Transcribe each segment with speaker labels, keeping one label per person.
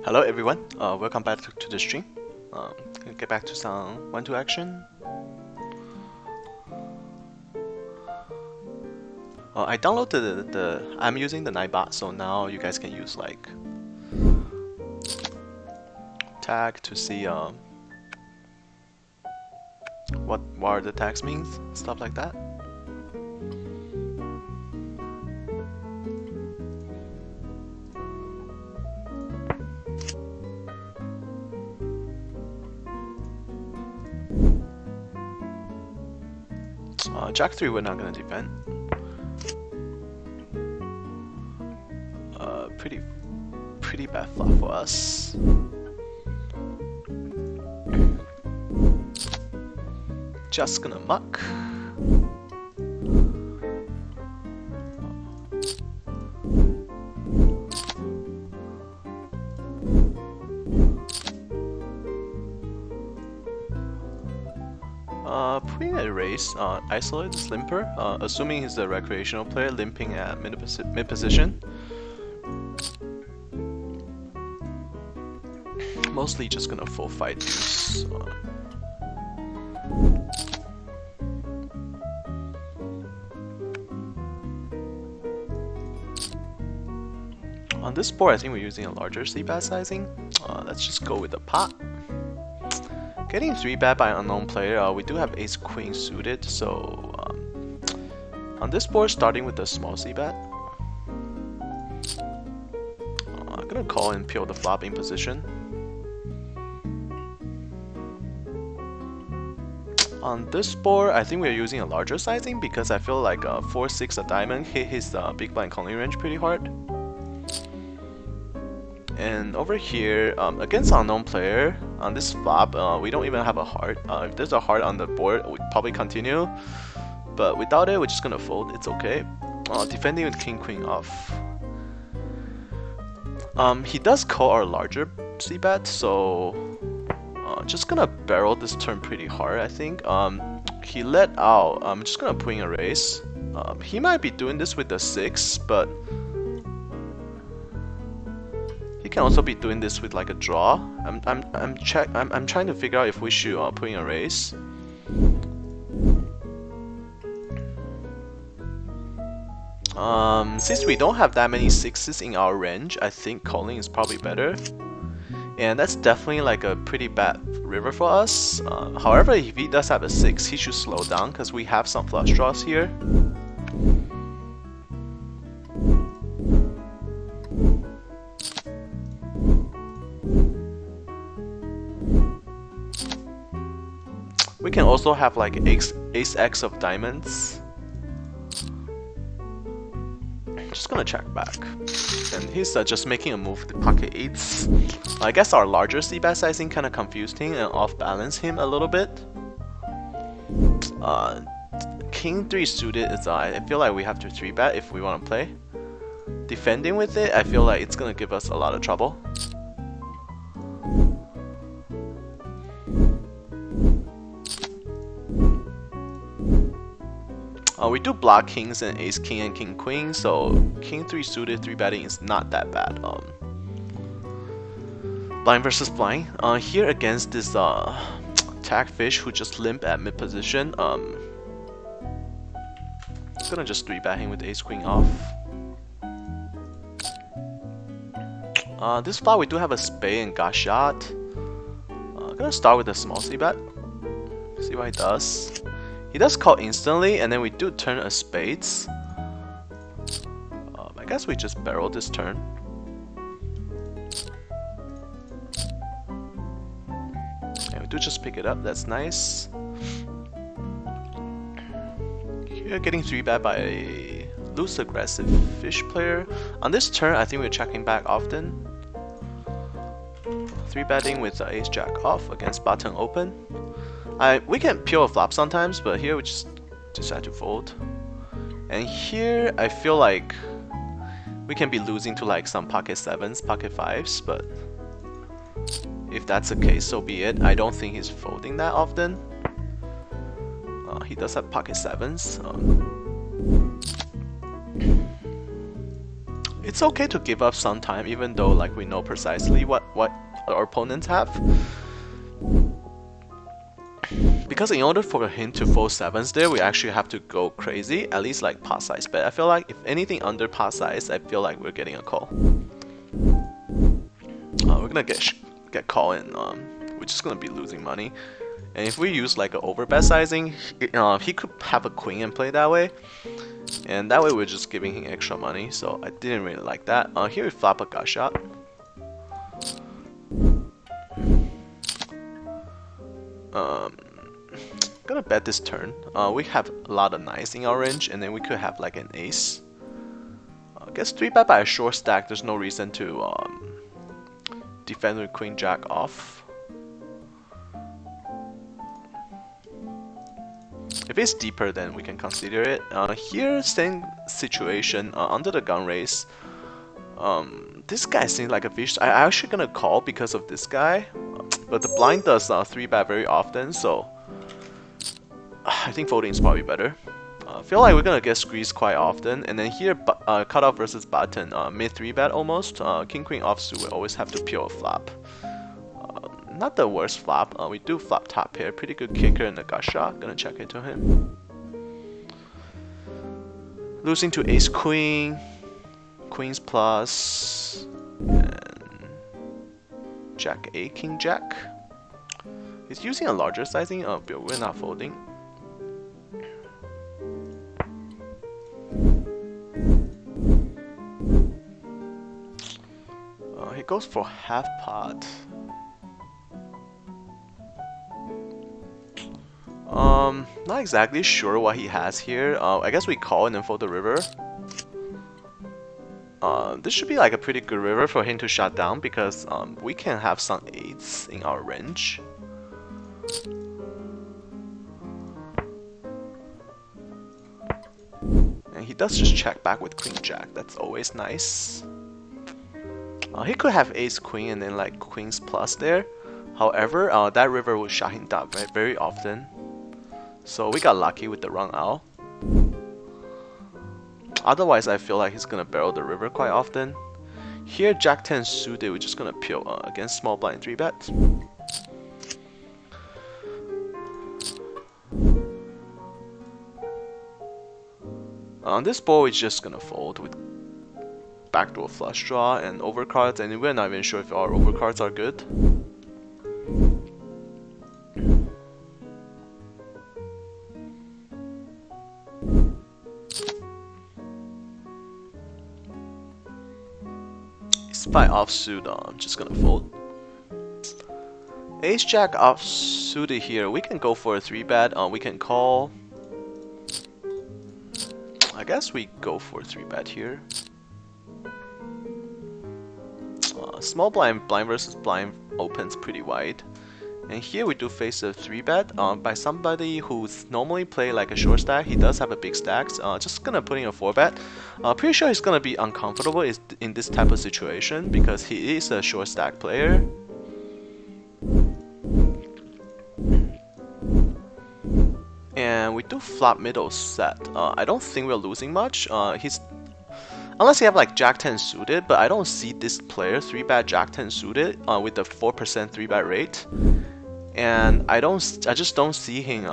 Speaker 1: Hello everyone, welcome back to the stream. Get back to some 1-2 action. I downloaded I'm using the Nightbot, so now you guys can use like tag to see what are the tags means, stuff like that. Jack 3 we're not gonna defend. Pretty bad flop for us. Just gonna muck. Putting a race, isolate this limper, assuming he's a recreational player limping at mid position. Mostly just gonna full fight these. On this board, I think we're using a larger c-bet sizing. Let's just go with the pot. Getting 3-bet by an unknown player, we do have ace-queen suited, so on this board, starting with a small c-bet. I'm gonna call and peel the flop in position. On this board, I think we're using a larger sizing because I feel like 4-6 a diamond hit his big blind calling range pretty hard. And over here, against unknown player, on this flop, we don't even have a heart. If there's a heart on the board, we'd probably continue. But without it, we're just gonna fold, it's okay. Defending with king-queen off. He does call our larger c-bet, so just gonna barrel this turn pretty hard, I think. He let out, I'm just gonna put in a raise. He might be doing this with the 6, but he can also be doing this with like a draw. I'm trying to figure out if we should put in a raise. Since we don't have that many 6s in our range, I think calling is probably better. And that's definitely like a pretty bad river for us. However, if he does have a 6, he should slow down because we have some flush draws here. We can also have like ace-x of diamonds. Just gonna check back. And he's just making a move with the pocket 8s. I guess our larger c-bet sizing kind of confused him and off-balanced him a little bit. King 3 suited is I feel like we have to 3-bet if we want to play. Defending with it, I feel like it's gonna give us a lot of trouble. We do block kings and ace king and king queen, so king 3 suited 3-betting is not that bad. Blind versus blind. Here against this tag fish who just limp at mid position, gonna just 3-bet him with ace queen off. This flop we do have a spade and got shot. Gonna start with a small c-bet. See what he does. He does call instantly, and then we do turn a spades. I guess we just barrel this turn. And we do just pick it up, that's nice. Here getting 3-bet by a loose aggressive fish player. On this turn, I think we're checking back often. 3-betting with ace-jack off against button open. We can peel a flop sometimes, but here we just decide to fold. And here I feel like we can be losing to like some pocket 7s, pocket 5s, but if that's the case, so be it. I don't think he's folding that often. He does have pocket 7s. it's okay to give up some time, even though like we know precisely what our opponents have. Because in order for him to fold sevens there, we actually have to go crazy, at least like pot size bet. I feel like if anything under pot size, I feel like we're getting a call. We're gonna get call and we're just gonna be losing money. And if we use like an overbet sizing, he could have a queen and play that way. And that way we're just giving him extra money, so I didn't really like that. Here we flop a gut shot. Gonna bet this turn. We have a lot of nines in our range, and then we could have like an ace. I guess 3-bet by a short stack, there's no reason to defend with queen jack off. If it's deeper, then we can consider it. Here, same situation under the gun raise. This guy seems like a fish. I'm actually gonna call because of this guy, but the blind does 3-bet very often, so I think folding is probably better. I feel like we're gonna get squeezed quite often, and then here cutoff versus button, mid 3-bet almost. King queen offsuit we always have to peel a flop. Not the worst flop. We do flop top pair, pretty good kicker in the gut shot. Gonna check it to him. Losing to ace queen, queens plus, and jack a, king jack. He's using a larger sizing, but we're not folding. He goes for half pot. Not exactly sure what he has here. I guess we call and then fold the river. This should be like a pretty good river for him to shut down because we can have some 8s in our range. And he does just check back with queen jack. That's always nice. He could have ace queen and then like queens plus there. However, that river will shut him down very often. So we got lucky with the wrong owl. Otherwise, I feel like he's gonna barrel the river quite often. Here, jack 10 suited, we're just gonna peel against small blind 3-bet. On this board, we're just gonna fold with backdoor flush draw and overcards, and we're not even sure if our overcards are good. By offsuit, I'm just gonna fold. Ace jack offsuited here. We can go for a 3-bet. We can call. I guess we go for a 3-bet here. Small blind versus blind opens pretty wide. And here we do face a 3-bet by somebody who's normally play like a short stack. He does have a big stacks. Just gonna put in a 4-bet. Pretty sure he's gonna be uncomfortable in this type of situation because he is a short stack player. And we do flop middle set. I don't think we're losing much. Unless you have like jack 10 suited, but I don't see this player 3-bet jack 10 suited with the 4% 3-bet rate. And I just don't see him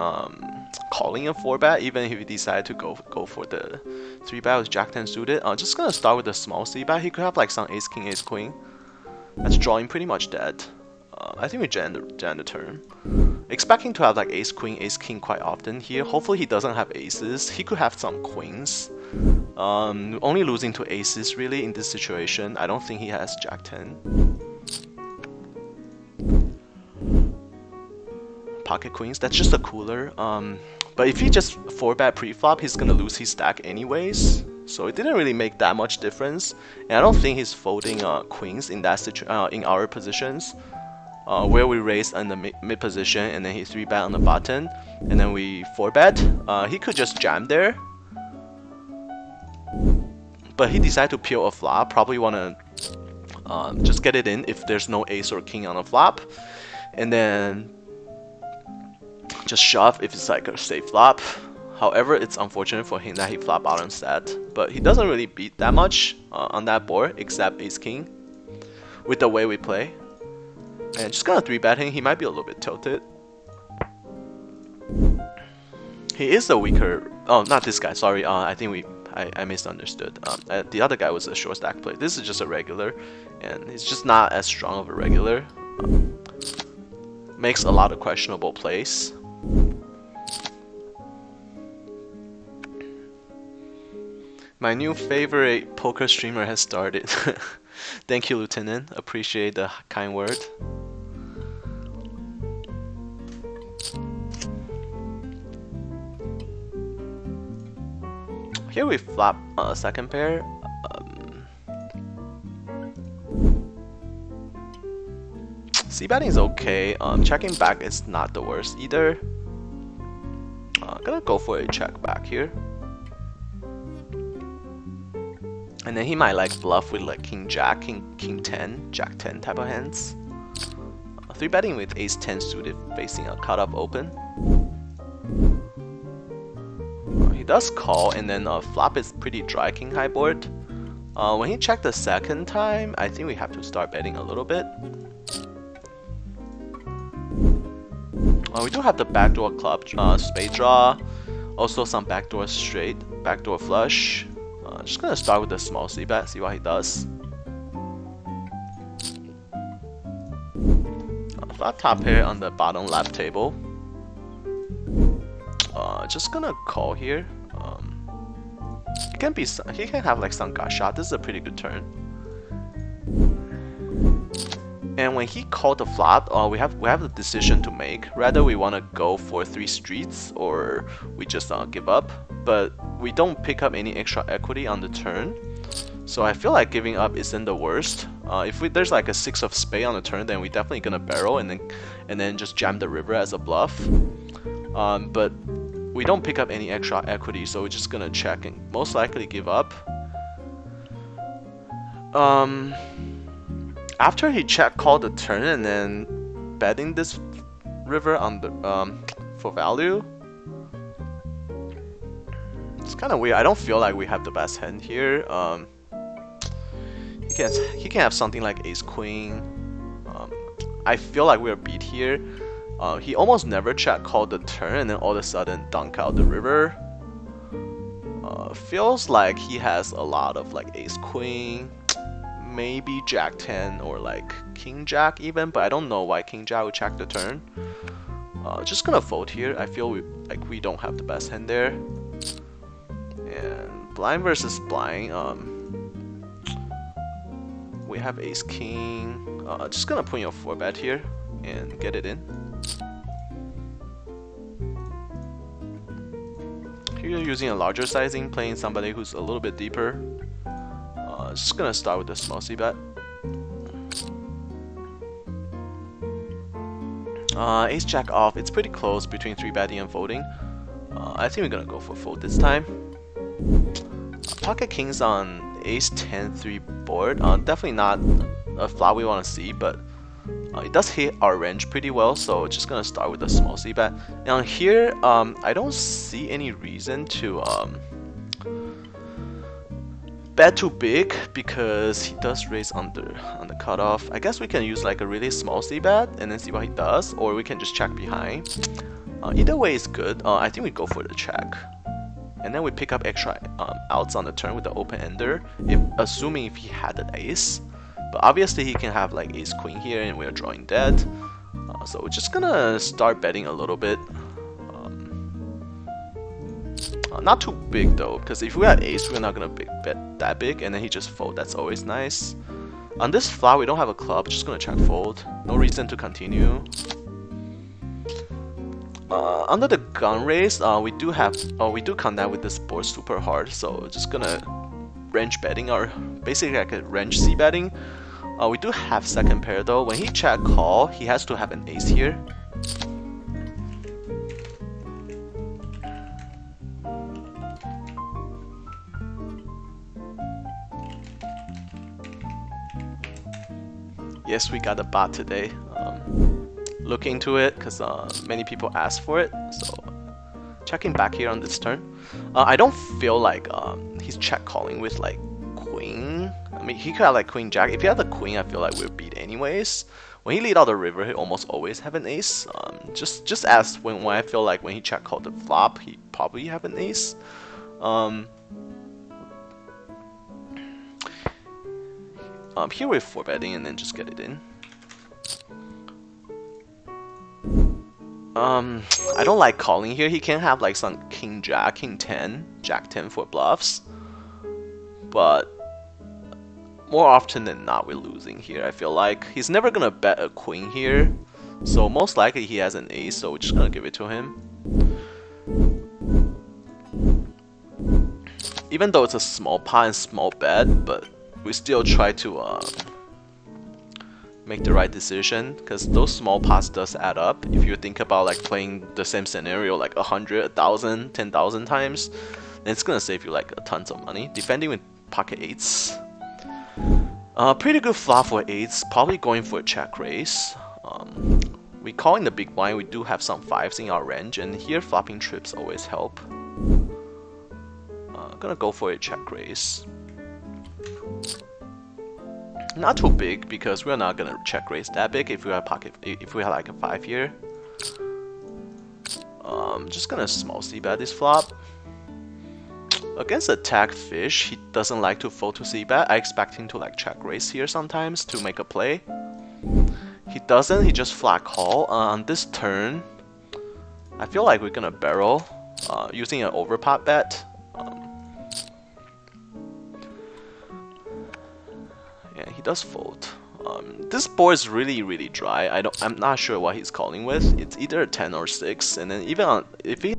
Speaker 1: calling a 4-bet even if he decided to go for the 3-bet with jack 10 suited. Just gonna start with a small c-bet. He could have like some ace king, ace queen. That's drawing pretty much dead. I think we jam the turn. Expecting to have like ace queen, ace king quite often here. Hopefully he doesn't have aces. He could have some queens. Only losing to aces really in this situation. I don't think he has jack 10. Pocket queens, that's just a cooler. But if he just 4-bet pre-flop, he's gonna lose his stack anyways. So it didn't really make that much difference. And I don't think he's folding queens in that in our positions. Where we raise in the mid position and then he 3-bet on the button. And then we 4-bet. He could just jam there. But he decided to peel a flop. Probably wanna just get it in if there's no ace or king on the flop. And then just shove if it's like a safe flop. However, it's unfortunate for him that he flop bottom set, but he doesn't really beat that much on that board except ace king with the way we play. And just gonna 3-bet him. He might be a little bit tilted. He is the weaker. Oh, not this guy. Sorry. I think I misunderstood. The other guy was a short stack play. This is just a regular, and he's just not as strong of a regular. Makes a lot of questionable plays. My new favorite poker streamer has started. Thank you, Lieutenant. Appreciate the kind word. Here we flop second pair. C-betting is okay. Checking back is not the worst either. Gonna go for a check back here. And then he might like bluff with like king jack, king 10, jack 10 type of hands. 3-betting with ace 10 suited facing a cut up open. He does call, and then flop is pretty dry king high board. When he checked the second time, I think we have to start betting a little bit. We do have the backdoor club spade draw, also some backdoor straight, backdoor flush. Just gonna start with a small c-bet, see what he does. Flat top pair on the bottom left table. Just gonna call here. He can have like some gut shot. This is a pretty good turn. And when he called the flop, we have the decision to make. Rather we want to go for 3 streets, or we just give up. But we don't pick up any extra equity on the turn, so I feel like giving up isn't the worst. If there's like a 6 of spade on the turn, then we're definitely gonna barrel and then just jam the river as a bluff. But we don't pick up any extra equity, so we're just gonna check and most likely give up. After he called the turn and then betting this river on the for value, it's kind of weird. I don't feel like we have the best hand here. He can have something like ace queen. I feel like we're beat here. He almost never called the turn and then all of a sudden dunk out the river. Feels like he has a lot of like ace queen, maybe jack 10 or like king jack even, but I don't know why king jack would check the turn. Just gonna fold here. I feel we don't have the best hand there. And blind versus blind, we have ace king. Just gonna put in a 4-bet here and get it in. Here you're using a larger sizing, playing somebody who's a little bit deeper. Just gonna start with a small c-bet. Ace jack off. It's pretty close between 3-betting and folding. I think we're gonna go for fold this time. Pocket kings on ace 10 3 board. Definitely not a flop we want to see, but it does hit our range pretty well, so just gonna start with a small c-bet. Now here, I don't see any reason to bet too big because he does raise on the cutoff. I guess we can use like a really small c-bet and then see what he does, or we can just check behind. Either way is good. I think we go for the check, and then we pick up extra outs on the turn with the open ender, assuming if he had an ace. But obviously he can have like ace queen here and we're drawing dead. So we're just gonna start betting a little bit. Not too big though, because if we had ace, we're not gonna bet that big, and then he just fold. That's always nice. On this flop, we don't have a club. Just gonna check fold. No reason to continue. Under the gun raise, we do connect with this board super hard. So just gonna range betting, or basically like a range c betting. We do have second pair though. When he check call, he has to have an ace here. Yes, we got a bot today. Look into it because many people asked for it, so Checking back here on this turn. I don't feel like he's check calling with like queen. I mean, he could have like queen jack. If he had the queen, I feel like we're beat anyways. When he lead out the river, he almost always have an ace. Just as when I feel like when he check called the flop, he probably have an ace. Here we're 4-betting and then just get it in. I don't like calling here. He can have like some king jack, king 10, jack 10 for bluffs, but more often than not we're losing here. I feel like he's never gonna bet a queen here, so most likely he has an ace, so we're just gonna give it to him. Even though it's a small pot and small bet, but we still try to make the right decision, because those small pots does add up. If you think about like playing the same scenario like 100, 1,000, 10,000 times, then it's gonna save you like tons of money. Defending with pocket eights, pretty good flop for eights. Probably going for a check raise. We call in the big blind. We do have some fives in our range, and here flopping trips always help. Gonna go for a check raise. Not too big, because we're not gonna check raise that big if we have if we have like a 5 here. Just gonna small c-bet this flop. Against attack fish, he doesn't like to fold to c-bet. I expect him to like check raise here sometimes to make a play. He doesn't, he just flat call. On this turn, I feel like we're gonna barrel using an overpot bet. Yeah, he does fold. This board is really dry. I'm not sure what he's calling with. It's either a 10 or 6, and then even on, if he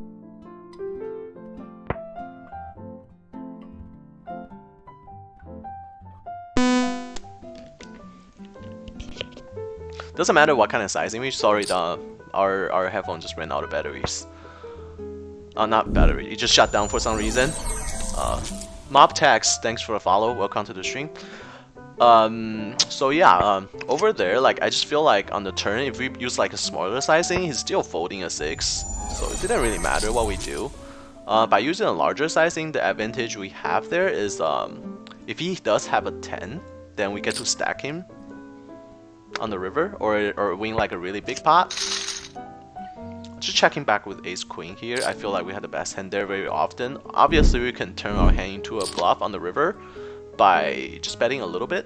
Speaker 1: doesn't matter what kind of sizing. We sorry, our headphone just ran out of batteries. Not battery. It just shut down for some reason. Mob Tax, thanks for the follow. Welcome to the stream. So yeah, over there, like I just feel like on the turn, if we use like a smaller sizing, he's still folding a 6, so it didn't really matter what we do. By using a larger sizing, the advantage we have there is if he does have a 10, then we get to stack him on the river, or win like a really big pot. Just checking back with ace queen here. I feel like we had the best hand there very often. Obviously, we can turn our hand into a bluff on the river by just betting a little bit.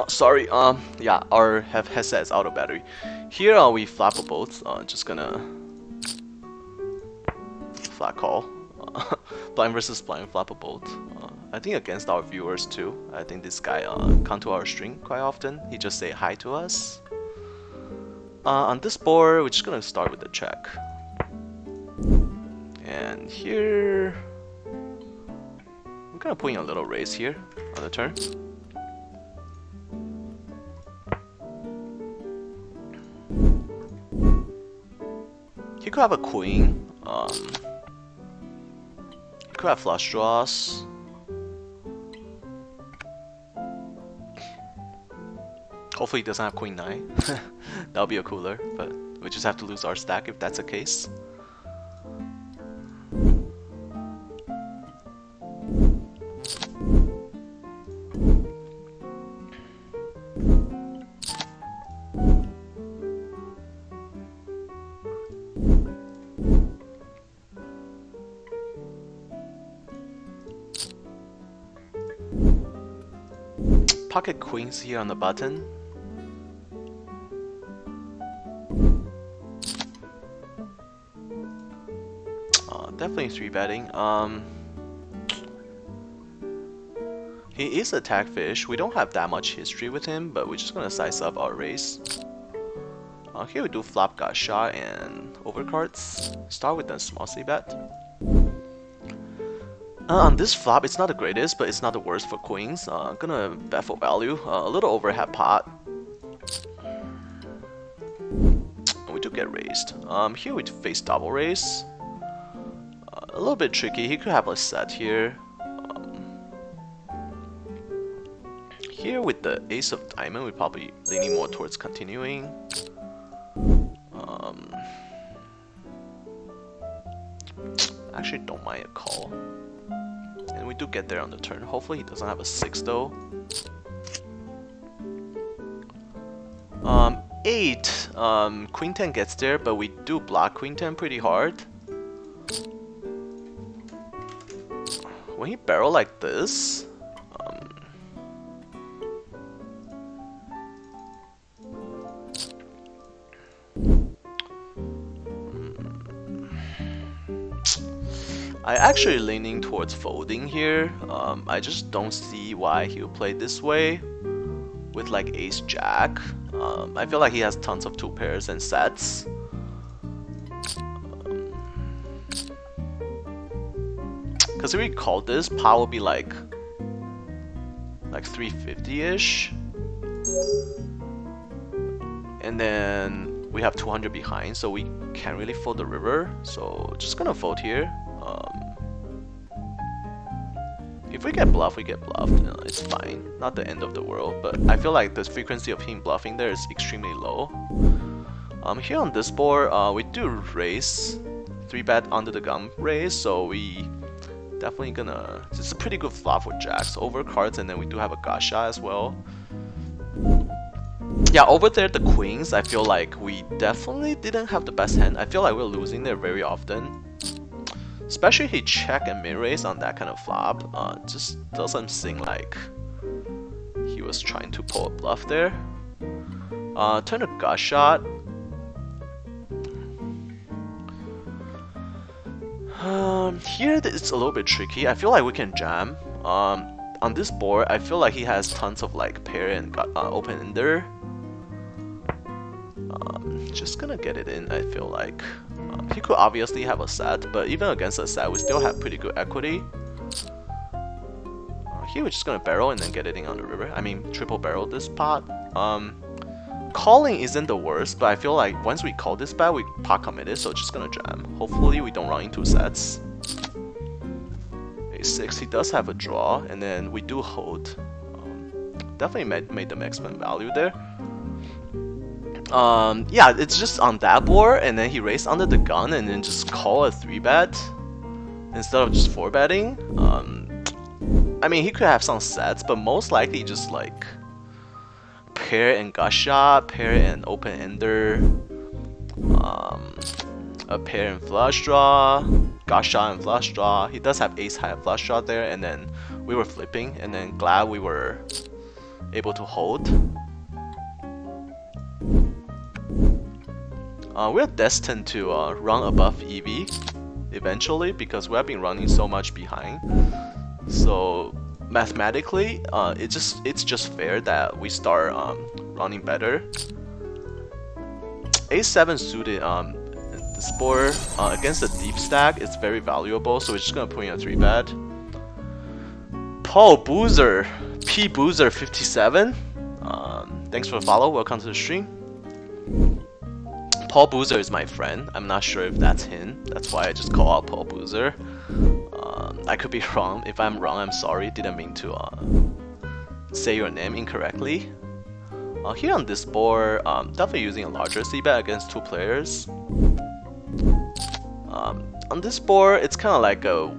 Speaker 1: Sorry, yeah, our headset is out of battery. Here we flop a both, just gonna flat call. Blind versus blind, flop a both. I think against our viewers too. I think this guy come to our stream quite often. He just say hi to us. On this board, we're just gonna start with the check. And here, we're gonna put in a little raise here on the turn. He could have a queen. He could have flush draws. Hopefully he doesn't have queen 9. That'll be a cooler, but we just have to lose our stack if that's the case. Pocket queens here on the button. Definitely 3-betting. He is attack fish. We don't have that much history with him, but we're just gonna size up our raise. Here we do flop got shot and overcards. Start with the small c bet. On this flop, it's not the greatest, but it's not the worst for queens. Gonna bet for value. A little overhead pot. We do get raised. Here we face double raise. A little bit tricky. He could have a set here. Here with the ace of diamond, we're probably leaning more towards continuing. Actually don't mind a call. And we do get there on the turn. Hopefully he doesn't have a 6 though. 8. Queen 10 gets there, but we do block Queen 10 pretty hard. When he barrel like this, I actually leaning towards folding here. I just don't see why he would play this way with like ace jack. I feel like he has tons of 2 pairs and sets. Because if we call this, pot will be like 350-ish. And then we have 200 behind, so we can't really fold the river. So just gonna fold here. If we get bluffed, we get bluffed. You know, it's fine. Not the end of the world. But I feel like the frequency of him bluffing there is extremely low. Here on this board, we do raise 3-bet under the gun raise, so we definitely gonna. It's a pretty good flop with jacks over cards, and then we do have a gacha as well. Yeah, over there the queens, I feel like we definitely didn't have the best hand. I feel like we're losing there very often. Especially he check and mid-raise on that kind of flop. Just doesn't seem like he was trying to pull a bluff there. Turn a gut shot. Here it's a little bit tricky. I feel like we can jam. On this board, I feel like he has tons of like pair and open-ender. Just gonna get it in, I feel like. He could obviously have a set, but even against a set, we still have pretty good equity. Here we're just gonna barrel and then get it in on the river. I mean, triple barrel this pot. Calling isn't the worst, but I feel like once we call this bet, we pot committed, so just gonna jam. Hopefully we don't run into sets. A6, he does have a draw, and then we do hold. Definitely made the maximum value there. Yeah, it's just on that board, and then he raised under the gun and then just call a 3-bet instead of just 4-betting. I mean, he could have some sets, but most likely just like pair and gacha, pair and open-ender, a pair and flush draw, gacha and flush draw. He does have ace high flush draw there, and then we were flipping, and then glad we were able to hold. We're destined to run above EV eventually because we have been running so much behind. So mathematically, it's just fair that we start running better. A7 suited this board against the deep stack, it's very valuable. So we're just gonna put in a 3-bet. Paul Boozer, P Boozer 57. Thanks for the follow. Welcome to the stream. Paul Boozer is my friend. I'm not sure if that's him. That's why I just call out Paul Boozer. I could be wrong. If I'm wrong, I'm sorry. Didn't mean to say your name incorrectly. Here on this board, definitely using a larger c-bet against 2 players. On this board, it's kind of like a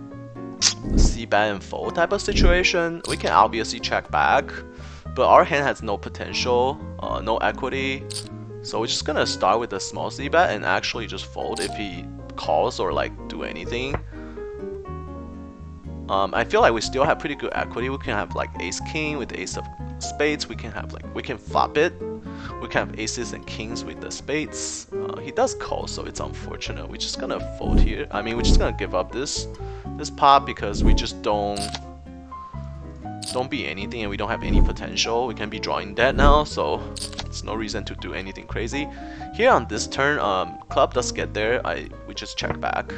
Speaker 1: c-bet and fold type of situation. We can obviously check back, but our hand has no potential, no equity. So we're just gonna start with a small c-bet and actually just fold if he calls or like do anything. I feel like we still have pretty good equity. We can have like ace king with ace of spades. We can have like, we can flop it. We can have aces and kings with the spades. He does call, so it's unfortunate. We're just gonna fold here. I mean, we're just gonna give up this pot because we just don't be anything and we don't have any potential. We can be drawing dead now, so it's no reason to do anything crazy. Here on this turn, club does get there. We just check back.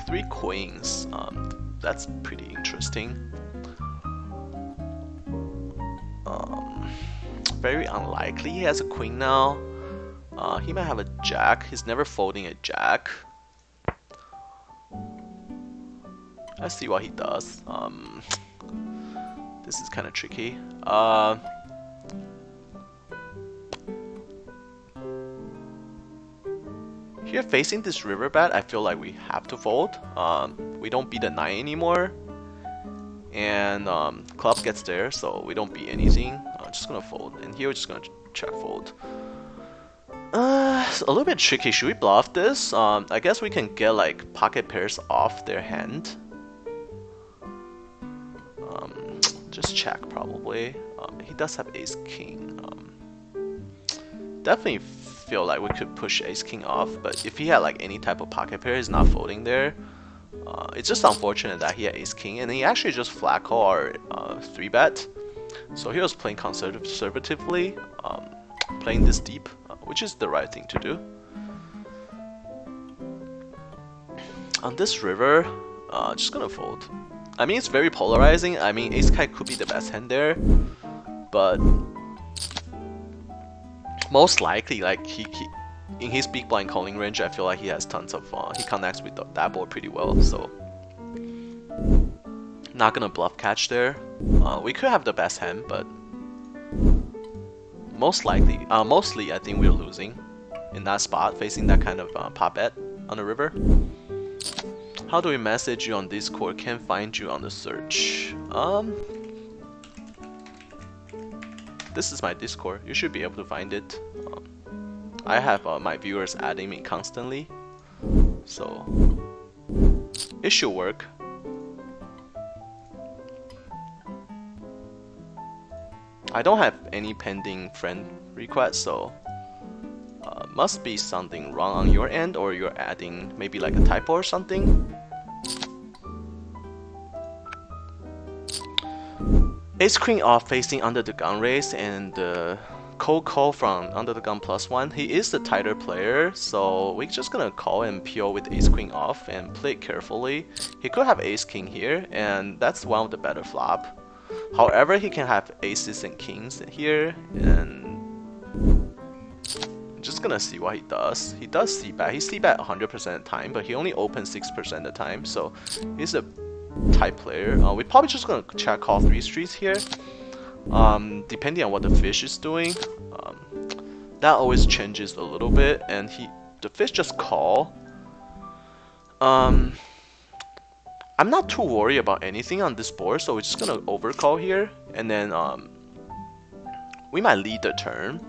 Speaker 1: 3 queens. That's pretty interesting. Very unlikely he has a queen now. He might have a jack. He's never folding a jack. Let's see what he does. This is kind of tricky. Here facing this river bet, I feel like we have to fold. We don't beat the 9 anymore. And club gets there, so we don't beat anything. I'm just gonna fold. And here we're just gonna check fold. It's a little bit tricky. Should we bluff this? I guess we can get like pocket pairs off their hand. Just check probably. He does have ace king. Definitely feel like we could push ace king off, but if he had like any type of pocket pair, he's not folding there. It's just unfortunate that he had ace king, and he actually just flat call our 3-bet. So he was playing conservatively, playing this deep, which is the right thing to do. On this river, just gonna fold. I mean, it's very polarizing. I mean, ace high could be the best hand there, but most likely, like in his big blind calling range, I feel like he has tons of he connects with that board pretty well. So not gonna bluff catch there. We could have the best hand, but mostly I think we're losing in that spot, facing that kind of pop bet on the river. How do we message you on Discord? Can't find you on the search. This is my Discord. You should be able to find it. I have my viewers adding me constantly, so it should work. I don't have any pending friend requests, so must be something wrong on your end, or you're adding maybe like a typo or something. Ace queen off facing under the gun raise, and cold call from under the gun +1. He is the tighter player, so we're just gonna call and PO with ace queen off and play it carefully. He could have ace king here, and that's one of the better flop. However, he can have aces and kings here, and just gonna see what he does. He does c-bet. He c-bet 100% of the time, but he only opens 6% of the time, so he's a tight player. We're probably just gonna check call 3 streets here. Depending on what the fish is doing, that always changes a little bit, and the fish just call. I'm not too worried about anything on this board, so we're just gonna overcall here, and then we might lead the turn,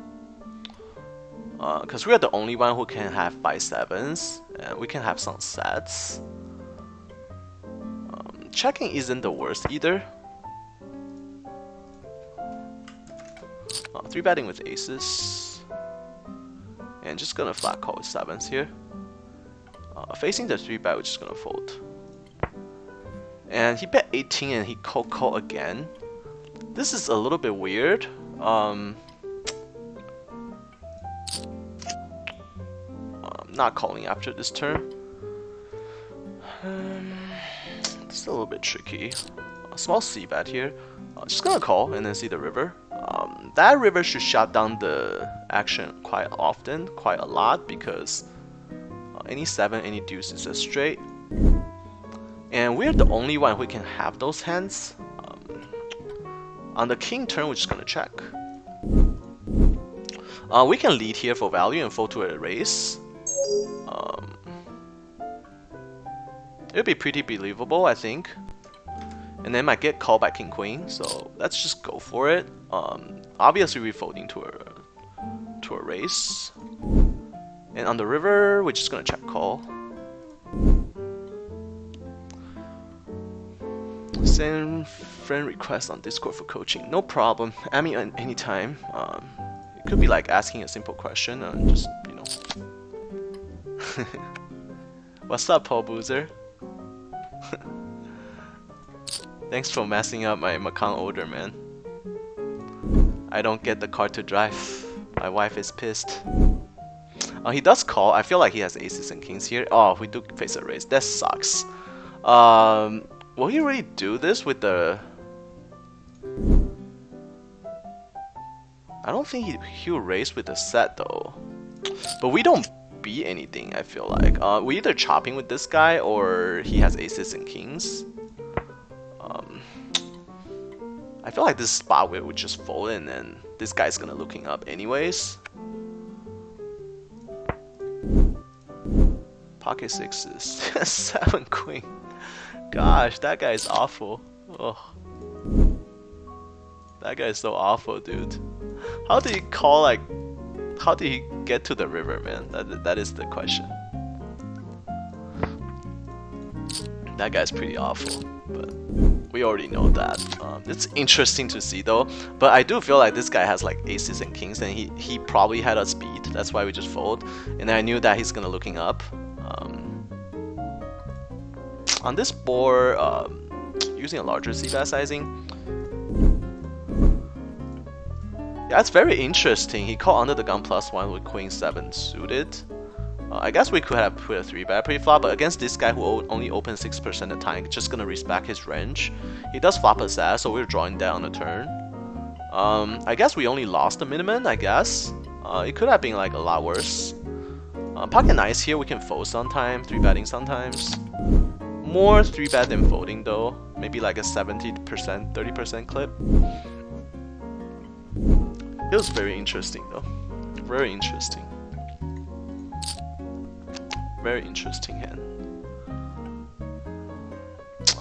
Speaker 1: because we are the only one who can have 5-7s, and we can have some sets. Checking isn't the worst either. 3-betting with aces, and just gonna flat call with 7s here. Facing the 3-bet, we're just gonna fold. And he bet 18 and he cold call again. This is a little bit weird. I'm not calling after this turn. It's a little bit tricky. A small c-bet here. Just gonna call and then see the river. That river should shut down the action quite often, quite a lot, because any 7, any deuce is a straight. And we're the only one who can have those hands. On the king turn, we're just gonna check. We can lead here for value and fold to a raise. It'll be pretty believable, I think. And then might get called by king queen, so let's just go for it. Obviously we're folding to a raise. And on the river, we're just gonna check call. Send friend request on Discord for coaching. No problem. I mean, anytime. It could be like asking a simple question and just, you know. What's up, Paul Boozer? Thanks for messing up my Macan order, man. I don't get the car to drive. My wife is pissed. He does call. I feel like he has aces and kings here. Oh, we do face a raise. That sucks. Will he really do this with the... I don't think he'll raise with the set though. But we don't beat anything, I feel like. We either chopping with this guy or he has aces and kings. I feel like this spot where we just fold and then this guy's gonna looking up anyways. Pocket sixes. 7 queen. Gosh, that guy is awful. Oh. That guy is so awful, dude. How did he call, like... How did he get to the river, man? That is the question. That guy's pretty awful, but we already know that. It's interesting to see though, but I do feel like this guy has like aces and kings, and he probably had us beat. That's why we just fold. And I knew that he's gonna looking up. On this board, using a larger c-bet sizing. Yeah, it's very interesting. He called under the gun +1 with queen 7 suited. I guess we could have put a 3-bet pre-flop, but against this guy who only opens 6% of the time, just gonna respect his range. He does flop us ass, so we're drawing that on the turn. I guess we only lost the minimum, I guess. It could have been like a lot worse. Pocket 9s here, we can fold sometime, 3-betting sometimes. More 3-bet than folding though. Maybe like a 70%, 30% clip. It was very interesting though. Very interesting. Very interesting hand.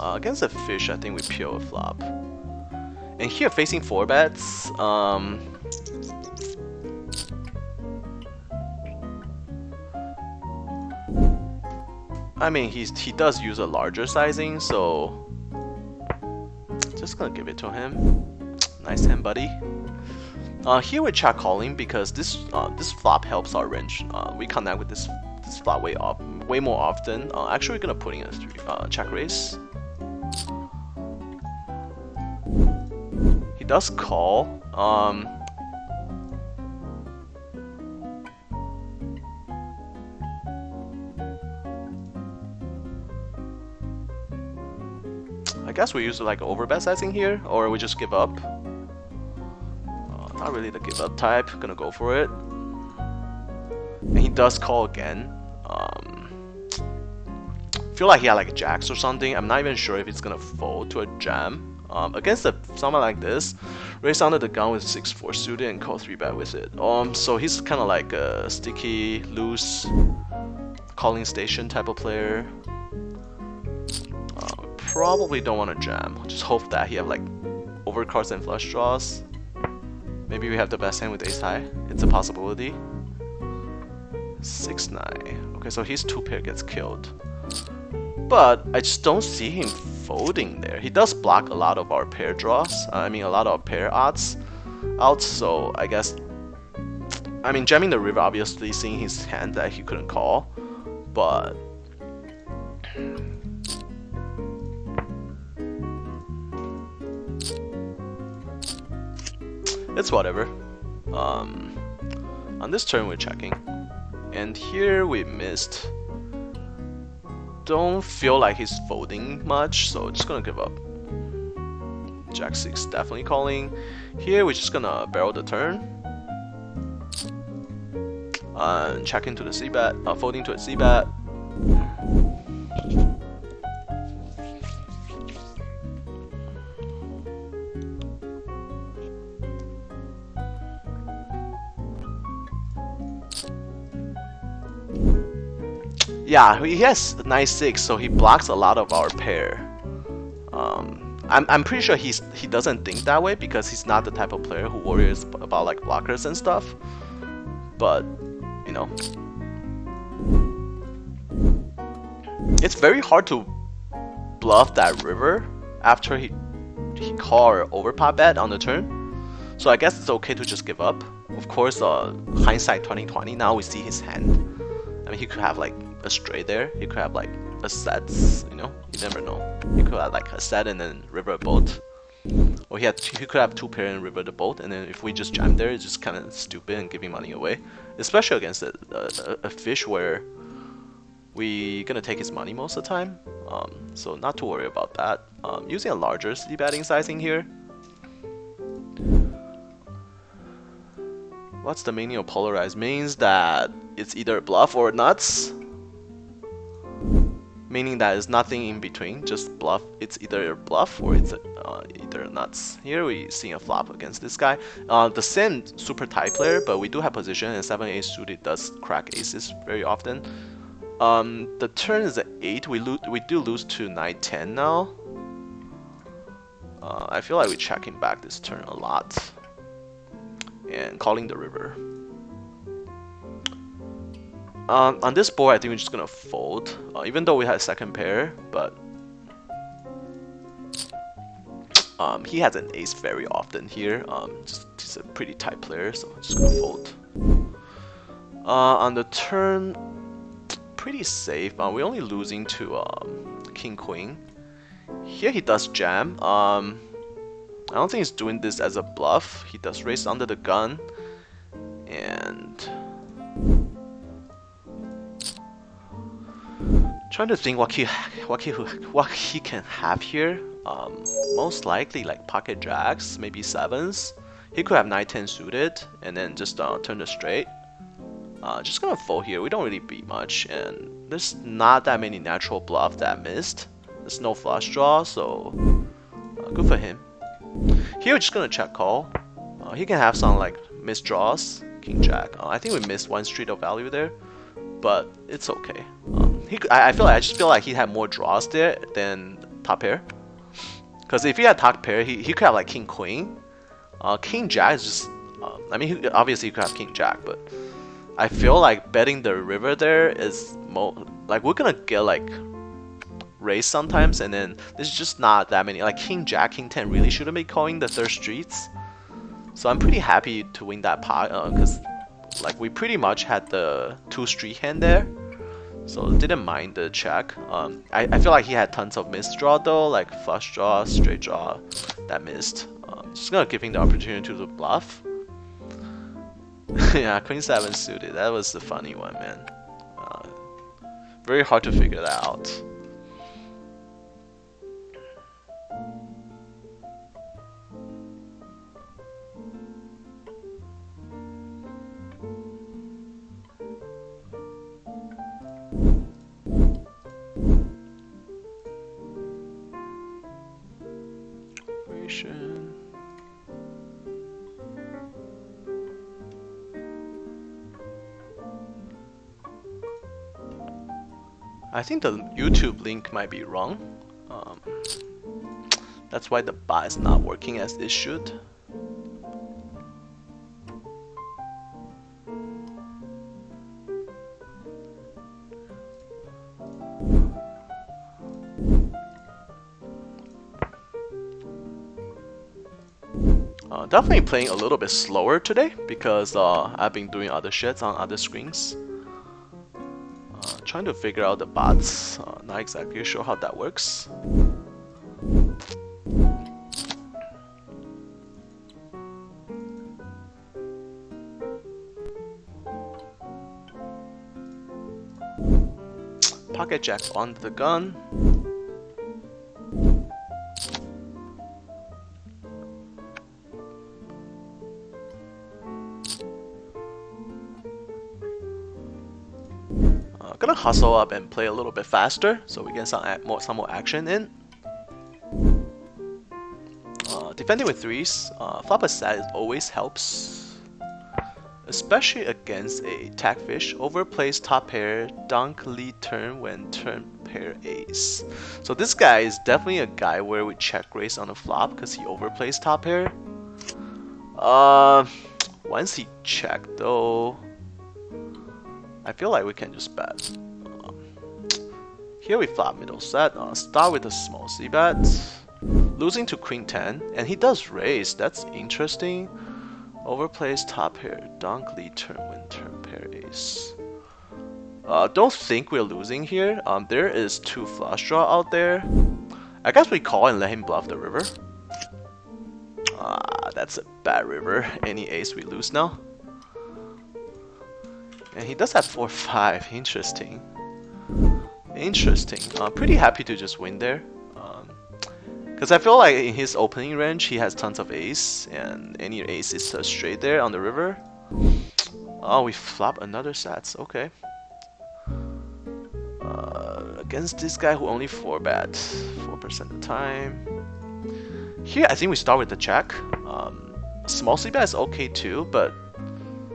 Speaker 1: Against a fish, I think we pure a flop. And here facing 4 bets. I mean, he does use a larger sizing, so just gonna give it to him. Nice hand, buddy. Here we're check calling because this flop helps our range. We connect with this flop way more often. Actually, we're gonna put in a check raise. He does call. I guess we use like overbet sizing here, or we just give up. Not really the give up type. Gonna go for it. And he does call again. Feel like he had like jacks or something. I'm not even sure if it's gonna fold to a jam. Against someone like this, raise under the gun with 6-4 suited and call 3-bet with it. So he's kind of like a sticky, loose, calling station type of player. Probably don't want to jam. Just hope that he have like overcards and flush draws. Maybe we have the best hand with ace high. It's a possibility. 6-9. Okay, so his 2-pair gets killed. But I just don't see him folding there. He does block a lot of our pair draws. I mean, a lot of pair odds out. So I guess, I mean, jamming the river, obviously seeing his hand that he couldn't call, but it's whatever. On this turn we're checking, and here we missed. Don't feel like he's folding much, so just gonna give up. Jack 6 definitely calling. Here we're just gonna barrel the turn. Check into the c-bet, folding to a c-bet. Yeah, he has 9-6, so he blocks a lot of our pair. I'm pretty sure he doesn't think that way because he's not the type of player who worries about like blockers and stuff. But you know, it's very hard to bluff that river after he called or overpot bet on the turn. So I guess it's okay to just give up. Of course, hindsight 2020. Now we see his hand. I mean, he could have like a straight there. He could have like a sets, you know, you never know. He could have like a set and then river boat. Or he could have 2 pair and river the boat, and then if we just jam there, it's just kind of stupid and giving money away. Especially against a fish where we gonna take his money most of the time. So not to worry about that. Using a larger city betting sizing here. What's the meaning of polarized? Means that it's either bluff or nuts. Meaning that there's nothing in between, just bluff. It's either a bluff or it's either nuts. Here we see a flop against this guy. The Sin super tight player, but we do have position, and 7-8 suited does crack aces very often. The turn is at 8. We do lose to 9-10 now. I feel like we're checking back this turn a lot and calling the river. On this board, I think we're just gonna fold, even though we had a second pair, but he has an ace very often here. He's a pretty tight player, so I'm just gonna fold. On the turn, pretty safe. We're only losing to King Queen. Here he does jam. I don't think he's doing this as a bluff. He does raise under the gun, and trying to think what he can have here. Most likely like pocket jacks, maybe 7s. He could have 9-10 suited, and then just turn the straight. Just gonna fold here. We don't really beat much, and there's not that many natural bluff that missed. There's no flush draw, so good for him. Here we're just gonna check call. He can have some like missed draws, king jack. I think we missed 1 street of value there, but it's okay. I just feel like he had more draws there than top pair. Because if he had top pair, he could have like king queen. King jack is just. I mean, obviously he could have king jack, but I feel like betting the river there is like we're gonna get like raised sometimes, and then there's just not that many. Like king jack, king 10 really shouldn't be calling the 3rd streets. So I'm pretty happy to win that pot because like we pretty much had the 2 street hand there. So didn't mind the check. I feel like he had tons of missed draw though, like flush draw, straight draw that missed. Just gonna give him the opportunity to bluff. Yeah, queen 7 suited. That was the funny one, man. Very hard to figure that out. I think the YouTube link might be wrong. That's why the bot is not working as it should. Definitely playing a little bit slower today because I've been doing other shits on other screens. Trying to figure out the bots. Not exactly sure how that works. Pocket jack on the gun. Gonna hustle up and play a little bit faster so we get some more action in. Defending with 3s, flop a set always helps, especially against a tag fish. Overplays top pair, dunk lead turn when turn pair ace. So this guy is definitely a guy where we check raise on the flop because he overplays top pair. Once he checked though, I feel like we can just bet. Here we flop middle set. Start with a small c-bet. Losing to queen 10. And he does raise. That's interesting. Overplays top pair. Dunk lead turn when turn pair ace. Don't think we're losing here. There is 2 flush draw out there. I guess we call and let him bluff the river. That's a bad river. Any ace we lose now. And he does have 4-5. Interesting. Interesting. Pretty happy to just win there. Because I feel like in his opening range he has tons of ace, and any ace is straight there on the river. Oh, we flop another sats. Okay. Against this guy who only 4-bet 4% of the time. Here I think we start with the check. Small c-bet is okay too, but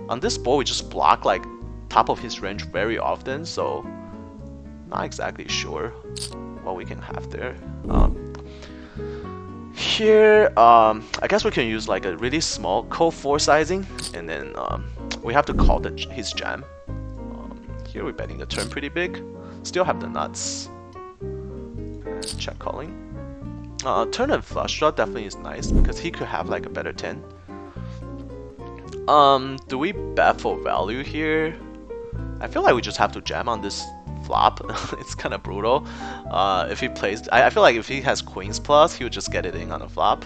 Speaker 1: on this board we just block like top of his range very often, so not exactly sure what we can have there. Here, I guess we can use like a really small code 4 sizing, and then we have to call his jam. Here we're betting the turn pretty big. Still have the nuts. Check calling. Turn and flush draw definitely is nice because he could have like a better 10. Do we bet for value here? I feel like we just have to jam on this flop. It's kind of brutal. If he plays, I feel like if he has queens plus, he would just get it in on a flop.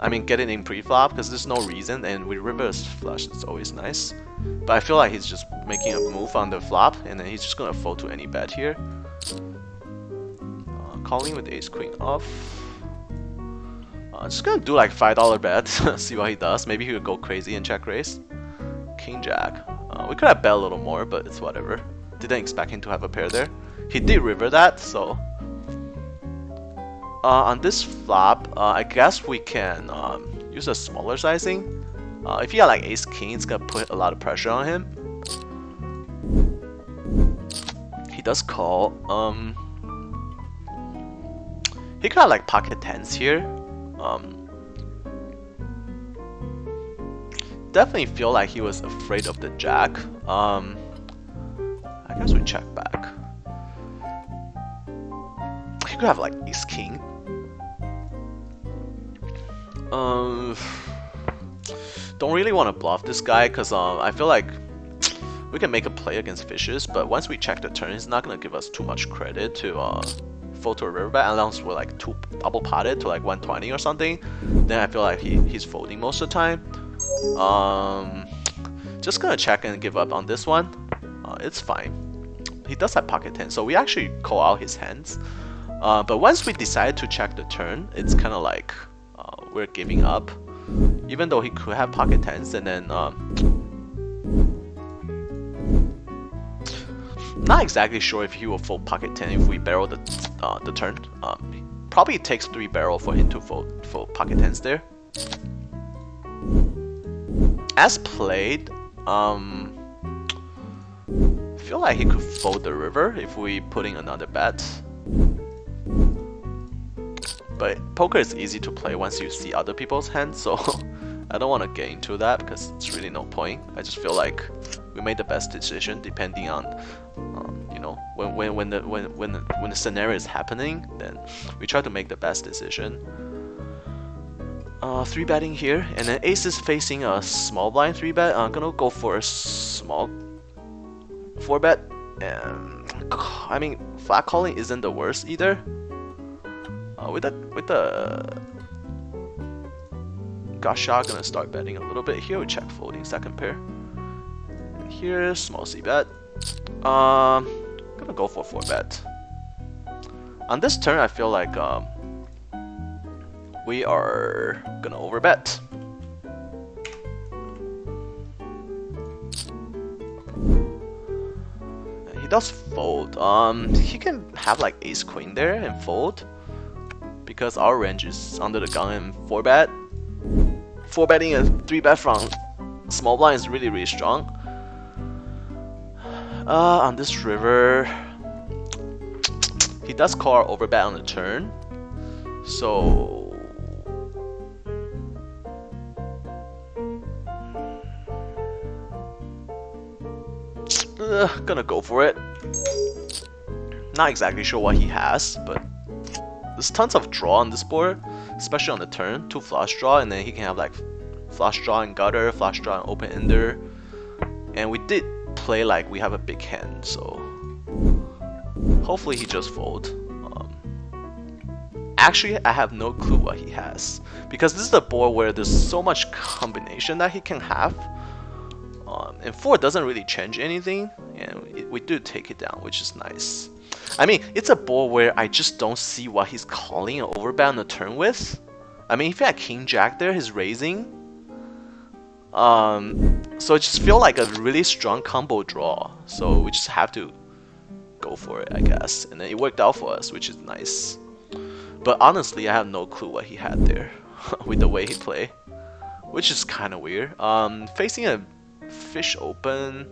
Speaker 1: I mean, get it in pre-flop because there's no reason, and with reverse flush, it's always nice. But I feel like he's just making a move on the flop, and then he's just gonna fold to any bet here. Calling with ace queen off. Just gonna do like $5 bet, see what he does. Maybe he would go crazy and check raise. King jack. We could have bet a little more, but it's whatever. Didn't expect him to have a pair there. He did river that, so. On this flop, I guess we can use a smaller sizing. If he had like ace king, it's gonna put a lot of pressure on him. He does call. He could have like pocket tens here. Definitely feel like he was afraid of the jack. I guess we check back. He could have like ace king. Don't really want to bluff this guy because I feel like we can make a play against fishes, but once we check the turn, he's not gonna give us too much credit to fold to a river bet unless we're like double potted to like 120 or something. Then I feel like he's folding most of the time. Just gonna check and give up on this one. It's fine. He does have pocket 10, so we actually call out his hands. But once we decide to check the turn, it's kind of like we're giving up, even though he could have pocket 10s. And then not exactly sure if he will fold pocket 10 if we barrel the turn. Probably it takes 3 barrel for him to fold pocket 10s there. As played, feel like he could fold the river if we put in another bet. But poker is easy to play once you see other people's hands, so I don't want to get into that because it's really no point. I just feel like we made the best decision depending on, you know, when the scenario is happening, then we try to make the best decision. 3 betting here, and then ace is facing a small blind 3 bet. I'm gonna go for a small 4 bet, and I mean flat calling isn't the worst either. With the Gasha, gonna start betting a little bit here. We check folding second pair. And here small c bet. Gonna go for 4 bet. On this turn, I feel like we are gonna overbet. He does fold. He can have like ace queen there and fold because our range is under the gun and 4 bet. 4 betting a 3 bet from small blind is really strong. On this river, he does call our overbet on the turn, so gonna go for it. Not exactly sure what he has, but there's tons of draw on this board, especially on the turn. 2 flush draw, and then he can have like flush draw and gutter, flush draw and open ender. And we did play like we have a big hand, so hopefully he just fold. actually I have no clue what he has, because this is the board where there's so much combination that he can have. And 4 doesn't really change anything, and we do take it down, which is nice. I mean, it's a board where I just don't see what he's calling an overbet on the turn with. I mean, if he had King Jack there, he's raising. So it just feels like a really strong combo draw. So we just have to go for it, I guess. And then it worked out for us, which is nice. But honestly, I have no clue what he had there with the way he played, which is kind of weird. Facing a fish open.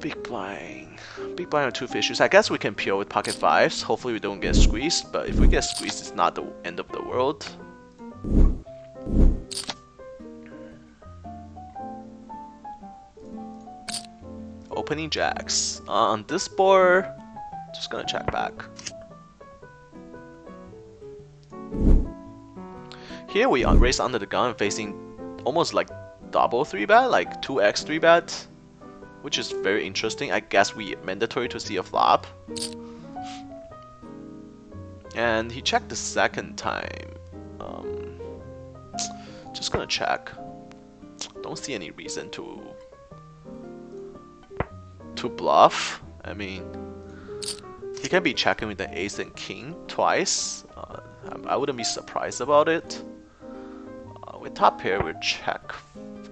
Speaker 1: Big blind or 2 fishes. I guess we can peel with pocket 5s. Hopefully we don't get squeezed, but if we get squeezed, it's not the end of the world. Opening jacks. On this board, just gonna check back. Here we raise under the gun, facing almost like double 3-bet, like 2x 3-bet, which is very interesting. I guess we mandatory to see a flop. And he checked the second time. Just gonna check. Don't see any reason to bluff. I mean, he can be checking with the ace and king twice. I wouldn't be surprised about it. With top pair, we'll check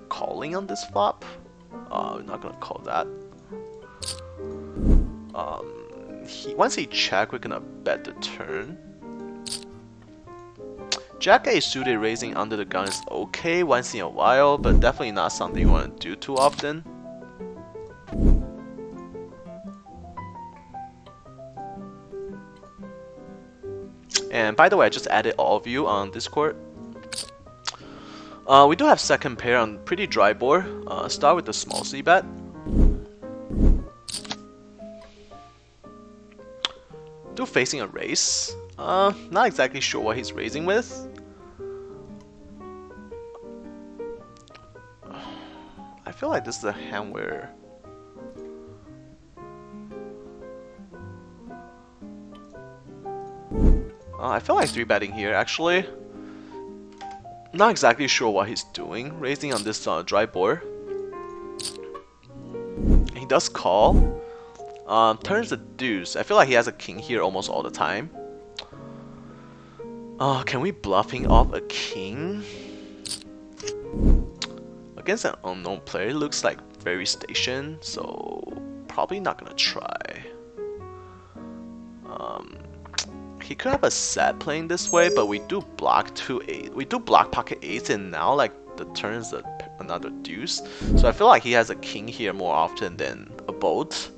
Speaker 1: calling on this flop. We're not gonna call that. Once he check, we're gonna bet the turn. Jack A suited raising under the gun is okay once in a while, but definitely not something you want to do too often. And by the way, I just added all of you on Discord. We do have second pair on pretty dry board. Start with the small c-bet. Do facing a raise. Not exactly sure what he's raising with. I feel like this is a hand where I feel like 3-betting here actually. Not exactly sure what he's doing, raising on this dry board. He does call. Turns the deuce. I feel like he has a king here almost all the time. Can we bluffing off a king? Against an unknown player, looks like very stationed, so probably not gonna try. He could have a set playing this way, but we do block 2-8. We do block pocket 8s, and now like the turns another deuce. So I feel like he has a king here more often than a boat.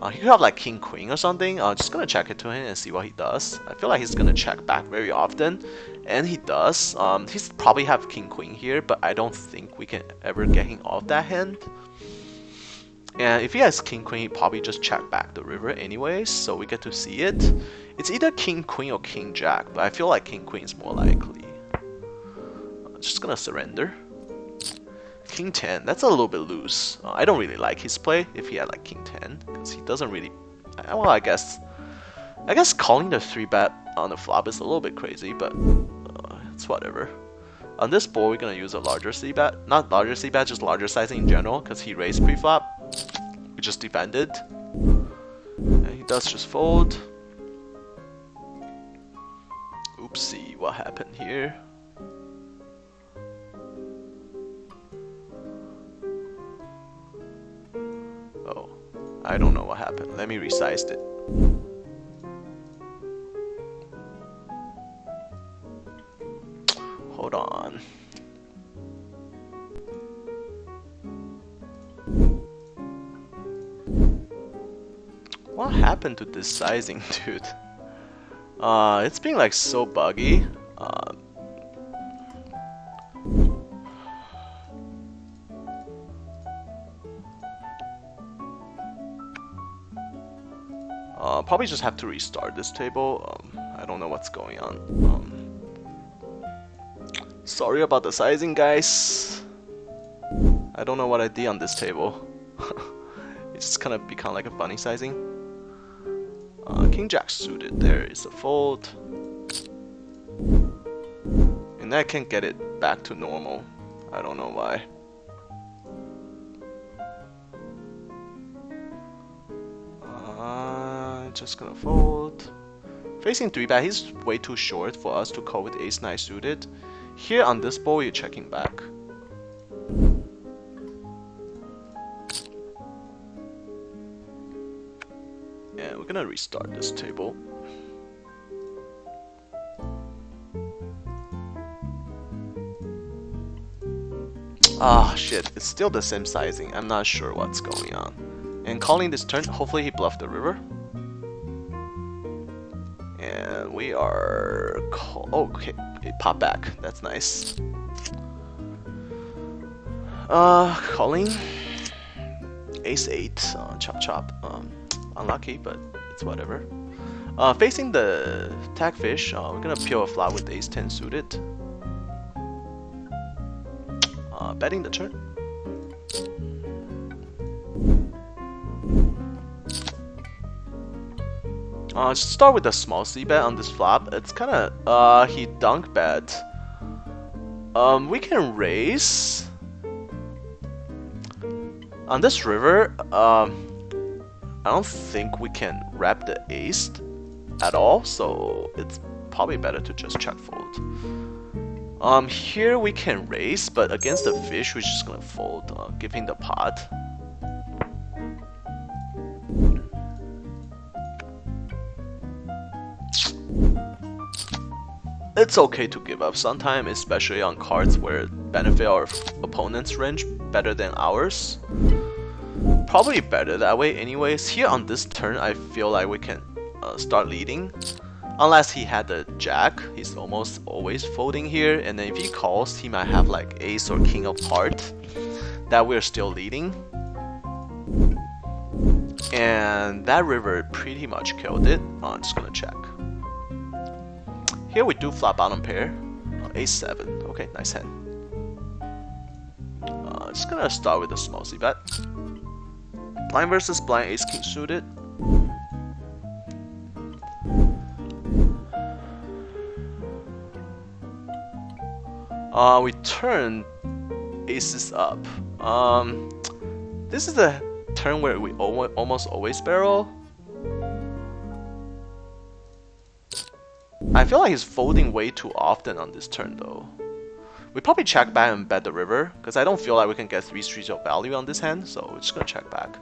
Speaker 1: He could have like king queen or something. Just gonna check it to him and see what he does. I feel like he's gonna check back very often, and he does. He's probably have king queen here, but I don't think we can ever get him off that hand. And if he has king queen, he probably just check back the river anyways, so we get to see it. It's either king queen or king jack, but I feel like king queen is more likely. Just gonna surrender. King 10, that's a little bit loose. I don't really like his play if he had like king 10, because he doesn't really. Well, I guess calling the 3-bet on the flop is a little bit crazy, but it's whatever. On this board, we're gonna use a larger c-bet, not larger c-bet, just larger sizing in general, because he raised pre-flop. We just defended, and he does just fold. Oopsie, what happened here? Oh, I don't know what happened. Let me resize it. Hold on. What happened to this sizing, dude? It's been like so buggy. Probably just have to restart this table. I don't know what's going on. Sorry about the sizing, guys. I don't know what I did on this table. It's just kind of become like a funny sizing. King Jack suited there is a fold. And I can't get it back to normal. I don't know why. Just gonna fold. Facing 3-bet, he's way too short for us to call with ace-9 suited. Here on this board, you're checking back. And we're gonna restart this table. Ah, shit, it's still the same sizing. I'm not sure what's going on. And calling this turn, hopefully he bluffed the river. And we are oh, okay, it popped back. That's nice. Calling. Ace-8, chop chop. Unlucky, but it's whatever. Facing the tag fish, we're gonna peel a flop with ace-10 suited. Betting the turn. Start with a small c-bet on this flop. It's kinda, he dunk bet. We can raise. On this river, I don't think we can wrap the ace at all, so it's probably better to just check fold. Here we can raise, but against the fish, we're just gonna fold, giving the pot. It's okay to give up sometime, especially on cards where benefit our opponent's range better than ours. Probably better that way anyways. Here on this turn, I feel like we can start leading. Unless he had the jack, he's almost always folding here. And then if he calls, he might have like ace or king of heart that we're still leading. And that river pretty much killed it. I'm just gonna check. Here we do flop bottom pair, ace-7. Okay, nice hand. Just gonna start with a small c-bet. Blind versus blind, ace-king suited. We turn aces up. This is the turn where we almost always barrel. I feel like he's folding way too often on this turn though. We probably check back and bet the river, because I don't feel like we can get 3 streets of value on this hand, so we're just gonna check back.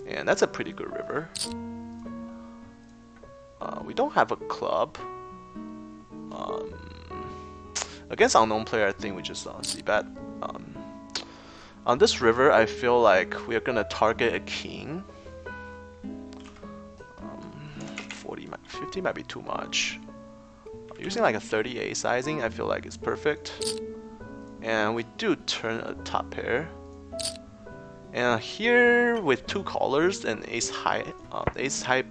Speaker 1: And that's a pretty good river. We don't have a club. Against unknown player, I think we just c-bet. On this river, I feel like we are gonna target a king. 50 might be too much. Using like a 30A sizing, I feel like it's perfect. And we do turn a top pair. And here with 2 callers and ace high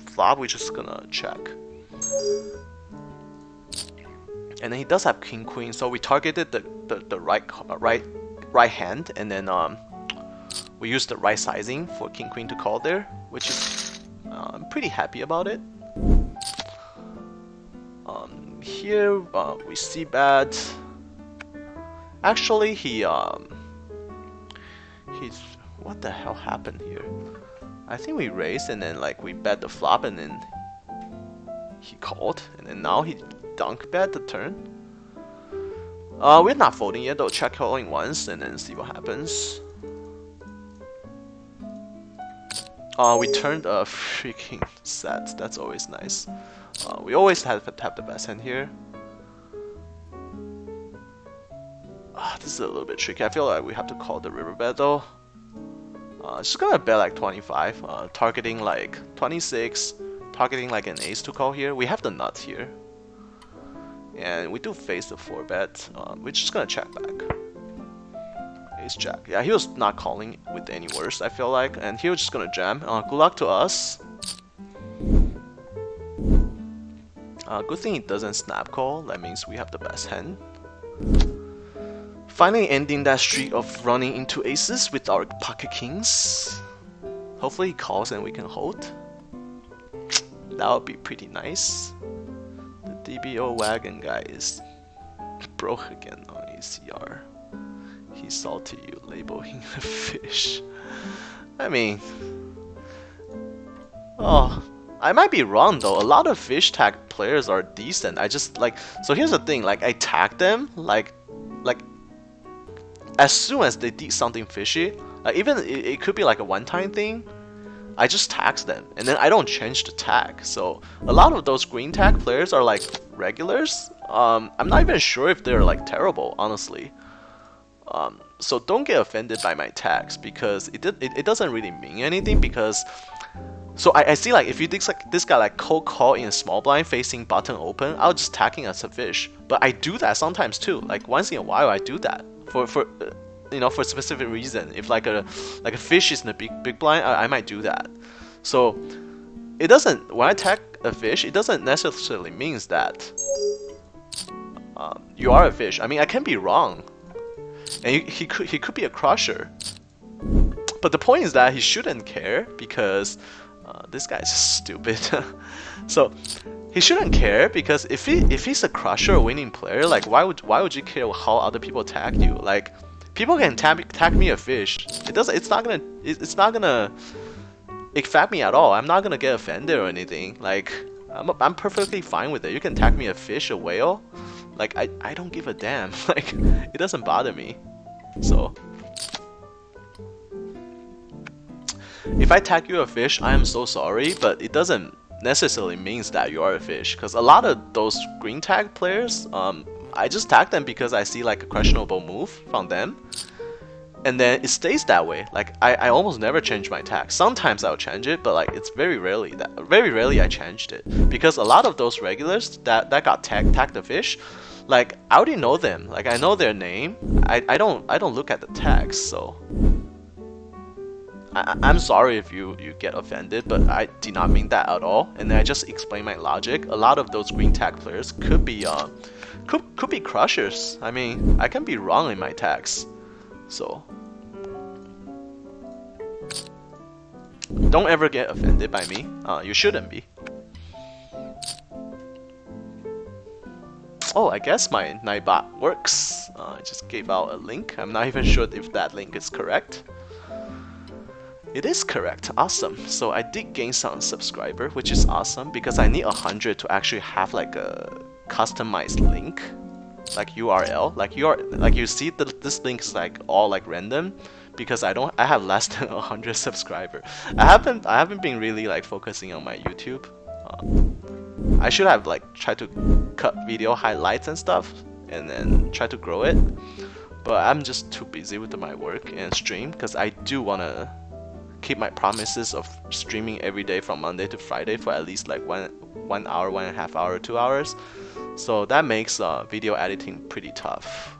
Speaker 1: flop, we're just gonna check. And then he does have king queen, so we targeted the right hand, and then we used the right sizing for king queen to call there, which is I'm pretty happy about it. Here we see bet. Actually, he's what the hell happened here? I think we raised and then like we bet the flop and then he called and then now he dunk bet the turn. We're not folding yet though. Check calling once and then see what happens. We turned a freaking set. That's always nice. We always have to have the best hand here. This is a little bit tricky. I feel like we have to call the river bet though. Just gonna bet like 25, targeting like 26, targeting like an ace to call here. We have the nut here. And we do face the 4-bet. We're just gonna check back. Ace jack. Yeah, he was not calling with any worse, I feel like. And he was just gonna jam. Good luck to us. Good thing he doesn't snap call. That means we have the best hand. Finally ending that streak of running into aces with our pocket kings. Hopefully he calls and we can hold. That would be pretty nice. The DBO wagon guy is broke again on ACR. He salty you labeling a fish. I mean, oh, I might be wrong though. A lot of fish tag players are decent. I just like, so here's the thing, like I tag them like as soon as they did something fishy, like even it could be like a one-time thing, I just tag them and then I don't change the tag. So a lot of those green tag players are like regulars. I'm not even sure if they're like terrible, honestly. So don't get offended by my tags because it doesn't really mean anything. Because so I see like if you think like this guy like cold call in a small blind facing button open, I'll just tag him as a fish. But I do that sometimes too. Like once in a while I do that for you know, for a specific reason. If like a fish is in the big blind, I might do that. So it doesn't, when I tag a fish, it doesn't necessarily means that you are a fish. I mean, I can be wrong, and he could be a crusher. But the point is that he shouldn't care because this guy is stupid. So he shouldn't care because if he's a crusher or winning player, like why would you care how other people tag you? Like people can tag me a fish. It's not gonna affect me at all. I'm not gonna get offended or anything. Like I'm perfectly fine with it. You can tag me a fish, a whale. Like I don't give a damn. Like it doesn't bother me. So if I tag you a fish, I am so sorry, but it doesn't necessarily means that you are a fish. Because a lot of those green tag players, I just tag them because I see like a questionable move from them, and then it stays that way. Like I almost never change my tag. Sometimes I'll change it, but like it's very rarely I changed it because a lot of those regulars that got tagged the fish, like I already know them. Like I know their name. I don't look at the tags. So I'm sorry if you get offended, but I did not mean that at all. And then I just explain my logic. A lot of those green tag players could be crushers. I mean, I can be wrong in my tags. So don't ever get offended by me. You shouldn't be. Oh, I guess my Nightbot works. I just gave out a link. I'm not even sure if that link is correct. It is correct. Awesome. So I did gain some subscriber, which is awesome because I need 100 to actually have like a customized link, like URL. Like you see this link is like all like random because I have less than 100 subscriber. I haven't been really like focusing on my YouTube. I should have like tried to cut video highlights and stuff and then try to grow it, but I'm just too busy with my work and stream because I do wanna keep my promises of streaming every day from Monday to Friday for at least like 1 hour, 1.5 hours, 2 hours. So that makes video editing pretty tough.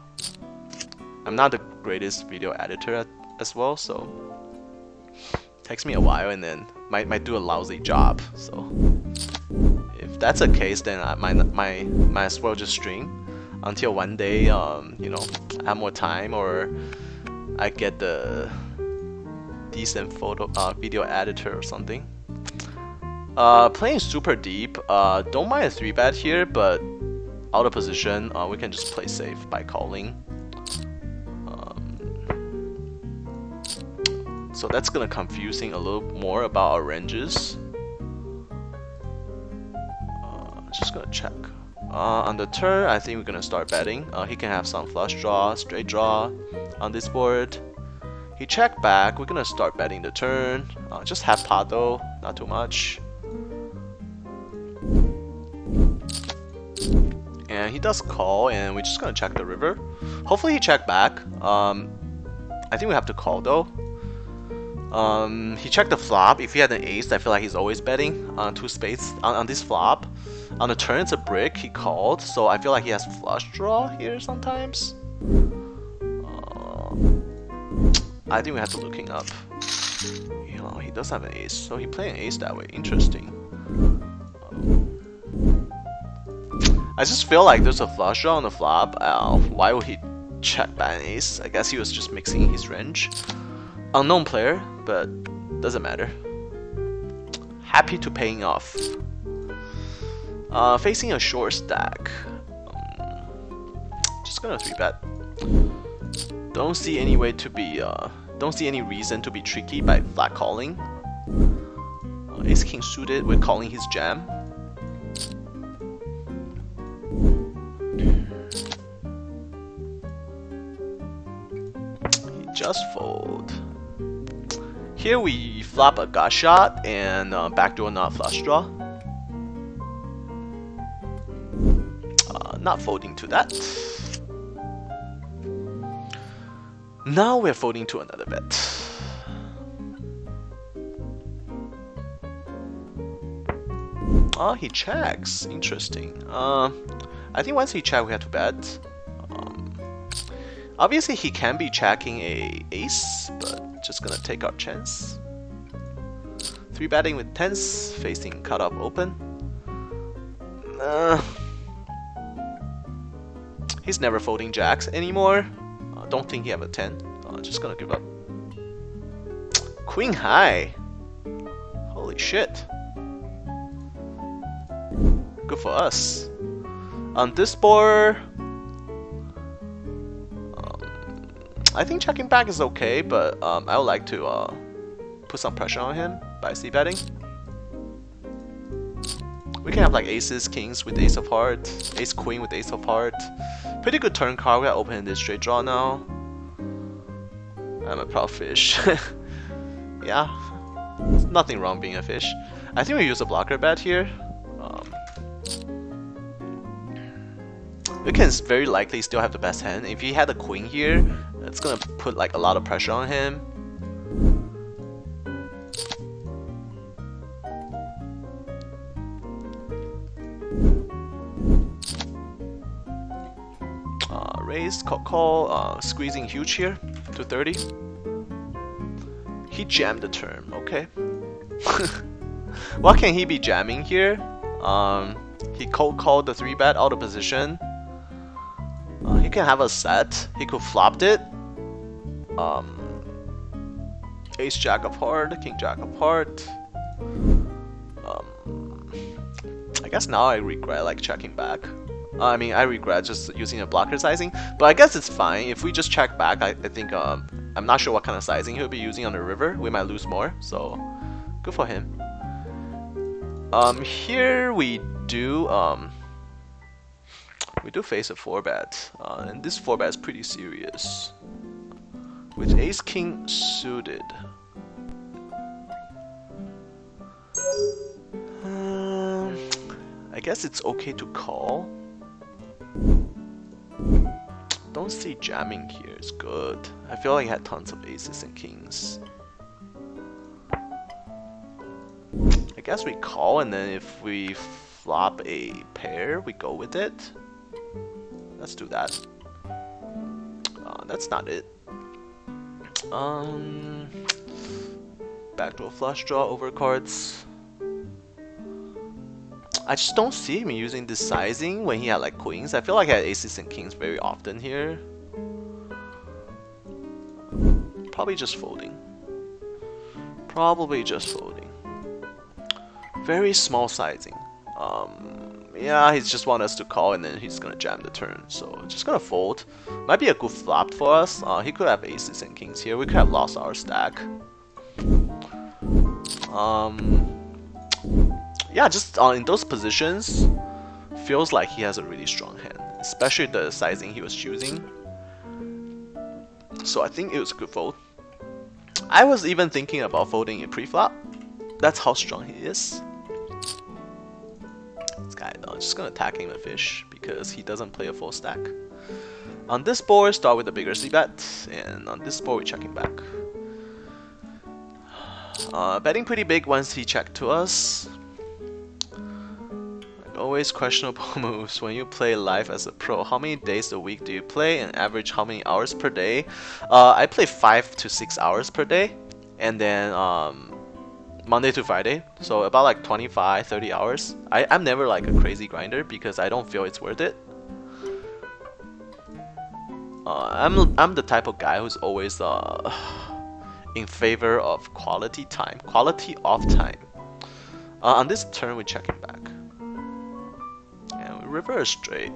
Speaker 1: I'm not the greatest video editor as well, so it takes me a while and then might do a lousy job. So if that's the case, then I might as well just stream until one day you know, I have more time or I get the decent video editor or something. Playing super deep. Don't mind a 3-bet here, but out of position, we can just play safe by calling. So that's gonna confusing a little more about our ranges. Just gonna check. On the turn, I think we're gonna start betting. He can have some flush draw, straight draw on this board. He checked back. We're gonna start betting the turn. Just half pot though, not too much. And he does call, and we're just gonna check the river. Hopefully he checked back. I think we have to call though. He checked the flop. If he had an ace, I feel like he's always betting on 2 spades on this flop. On the turn, it's a brick. He called, so I feel like he has flush draw here sometimes. I think we have to looking up. You know, he does have an ace, so he played an ace that way. Interesting. I just feel like there's a flush draw on the flop. Why would he check back an ace? I guess he was just mixing his range. Unknown player, but doesn't matter. Happy to paying off. Facing a short stack. Just gonna 3-bet. Don't see any way to be. Don't see any reason to be tricky by flat calling. Ace King suited. We're calling his jam. He just fold. Here we flop a gut shot and backdoor not flush draw. Not folding to that. Now we're folding to another bet. Oh, he checks. Interesting. I think once he checks, we have to bet. Obviously, he can be checking a ace, but just gonna take our chance. 3-betting with tens, facing cutoff open. He's never folding jacks anymore. Don't think he have a 10. Just gonna give up. Queen high. Holy shit. Good for us. On this board, I think checking back is okay, but I would like to put some pressure on him by c-betting. We can have like aces, kings with ace of heart, ace queen with ace of heart. Pretty good turn card. We are opening this straight draw now. I'm a proud fish. Yeah, there's nothing wrong being a fish. I think we use a blocker bet here. We can very likely still have the best hand. If he had a queen here, it's gonna put like a lot of pressure on him. Raise, call, squeezing huge here to 30. He jammed the turn, okay. What can he be jamming here? He cold called the 3-bet out of position. He can have a set. He could flop it. Ace jack of heart, king jack of heart. I guess now I regret like checking back. I mean, I regret just using a blocker sizing, but I guess it's fine. If we just check back, I think I'm not sure what kind of sizing he'll be using on the river. We might lose more, so good for him. Here we do face a 4-bet, and this 4-bet is pretty serious. With ace king suited. I guess it's okay to call. Don't see jamming here, it's good. I feel like he had tons of aces and kings. I guess we call, and then if we flop a pair, we go with it. Let's do that. That's not it. Backdoor flush draw over cards. I just don't see him using this sizing when he had like queens. I feel like I had aces and kings very often here. Probably just folding. Probably just folding. Very small sizing. Yeah, he's just want us to call and then he's gonna jam the turn. So just gonna fold. Might be a good flop for us. He could have aces and kings here. We could have lost our stack. Yeah, just in those positions, feels like he has a really strong hand, especially the sizing he was choosing. So I think it was a good fold. I was even thinking about folding a pre-flop. That's how strong he is. This guy, though, just gonna attack him a fish because he doesn't play a full stack. On this board, start with a bigger c-bet, and on this board, we're checking back. Betting pretty big once he checked to us. Always questionable moves when you play live as a pro. How many days a week do you play, and average how many hours per day? I play 5 to 6 hours per day, and then Monday to Friday, so about like 25-30 hours. I'm never like a crazy grinder because I don't feel it's worth it. I'm the type of guy who's always in favor of quality time, quality of time. On this turn, we're checking back. reverse straight.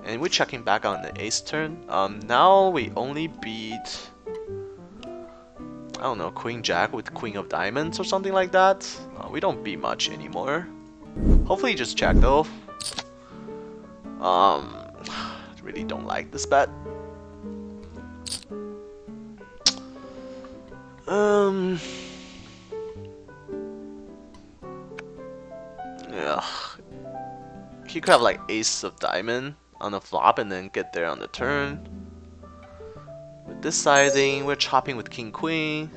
Speaker 1: And we're checking back on the ace turn. Now we only beat, I don't know, queen jack with queen of diamonds or something like that. We don't beat much anymore. Hopefully just check though. Really don't like this bet. Yeah. He could have like ace of diamond on the flop and then get there on the turn. With this sizing, we're chopping with king queen.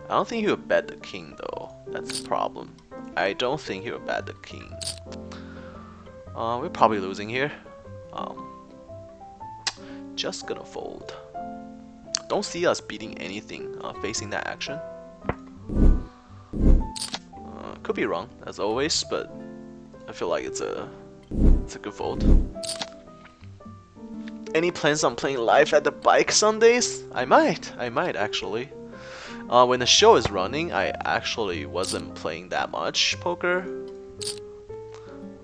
Speaker 1: I don't think he would bet the king though. That's the problem. I don't think he would bet the king. We're probably losing here. Just gonna fold. Don't see us beating anything facing that action. Could be wrong as always, but I feel like it's a good fold. Any plans on playing live at the bike Sundays? I might actually. When the show is running, I actually wasn't playing that much poker.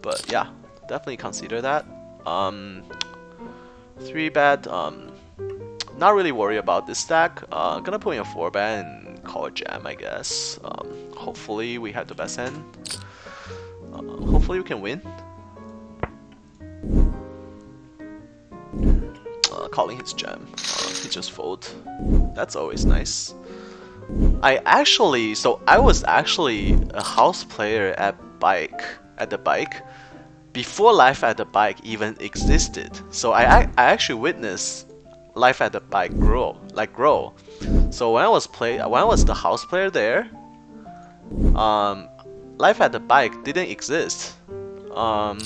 Speaker 1: But yeah, definitely consider that. 3-bet, not really worried about this stack. Gonna put in a 4-bet and call it jam, I guess. Hopefully we have the best hand. Hopefully we can win. Calling his jam. He just fold. That's always nice. I was actually a house player at the bike before life at the bike even existed. So I actually witnessed life at the bike grow. So when I was the house player there, life at the bike didn't exist. And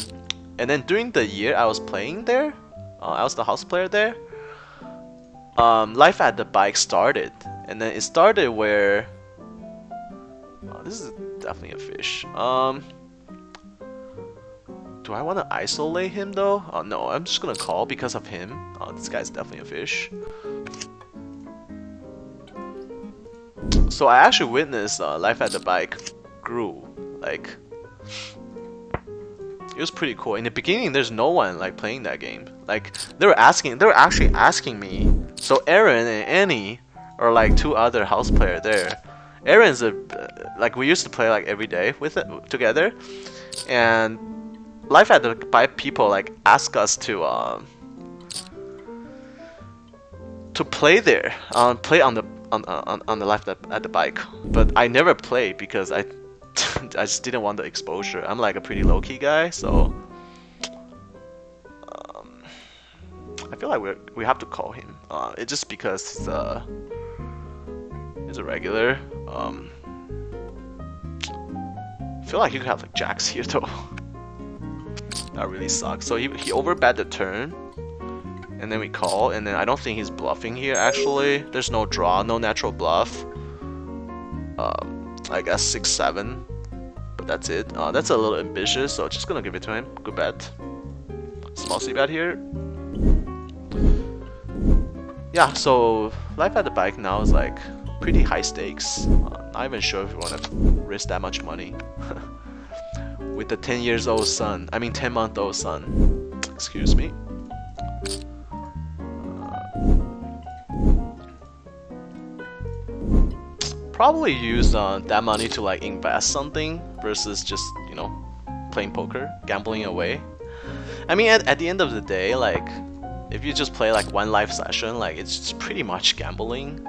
Speaker 1: then during the year I was playing there, I was the house player there. Life at the bike started, and then it started where this is definitely a fish. Do I want to isolate him though? No, I'm just gonna call because of him. This guy's definitely a fish. So I actually witnessed life at the bike grew. Like, it was pretty cool. In the beginning, there's no one like playing that game. Like they were actually asking me. So Aaron and Annie are like two other house players there. Aaron's like we used to play like every day with it together, and life at the bike people like ask us to play there, play on the life at the bike. But I never played because I just didn't want the exposure. I'm like a pretty low-key guy, so I feel like we have to call him. It's just because he's a regular. I feel like you could have like jacks here though. That really sucks. So he overbet the turn, and then we call, and then I don't think he's bluffing here actually. There's no draw, no natural bluff. I guess 6-7, but that's it. That's a little ambitious, so just gonna give it to him. Good bet. Small C bet here. Yeah, so life at the bike now is like pretty high stakes. Not even sure if you want to risk that much money. With the 10-year-old son, I mean 10-month-old son. Excuse me. Probably use that money to like invest something versus just, you know, playing poker, gambling away. I mean, at the end of the day, like, if you just play like one live session, like it's just pretty much gambling.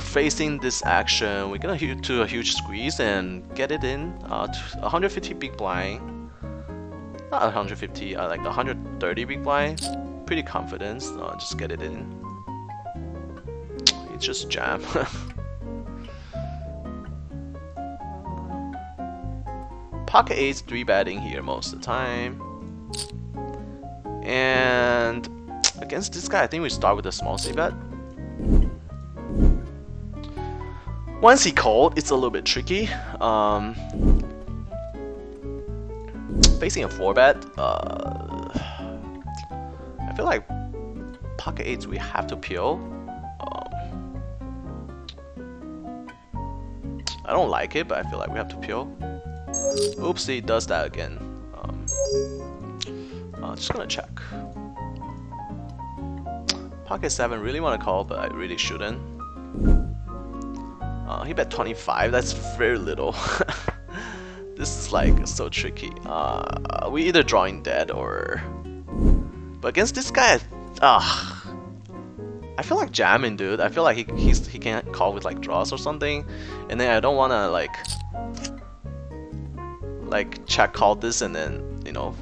Speaker 1: Facing this action, we're gonna do a huge squeeze and get it in. 150 big blind, not 150, like 130 big blind. Pretty confident. Just get it in. It's just jam. Pocket 8's 3-betting here most of the time. And against this guy, I think we start with a small C bet. Once he called, it's a little bit tricky. Facing a 4-bet, I feel like pocket 8s we have to peel. I don't like it, but I feel like we have to peel. Oopsie, does that again. Just gonna check. Pocket 7, really want to call, but I really shouldn't. He bet 25, that's very little. This is like so tricky. We either drawing dead or... But against this guy, I feel like jamming, dude. I feel like he can't call with like draws or something, and then I don't wanna like check call this and then, you know,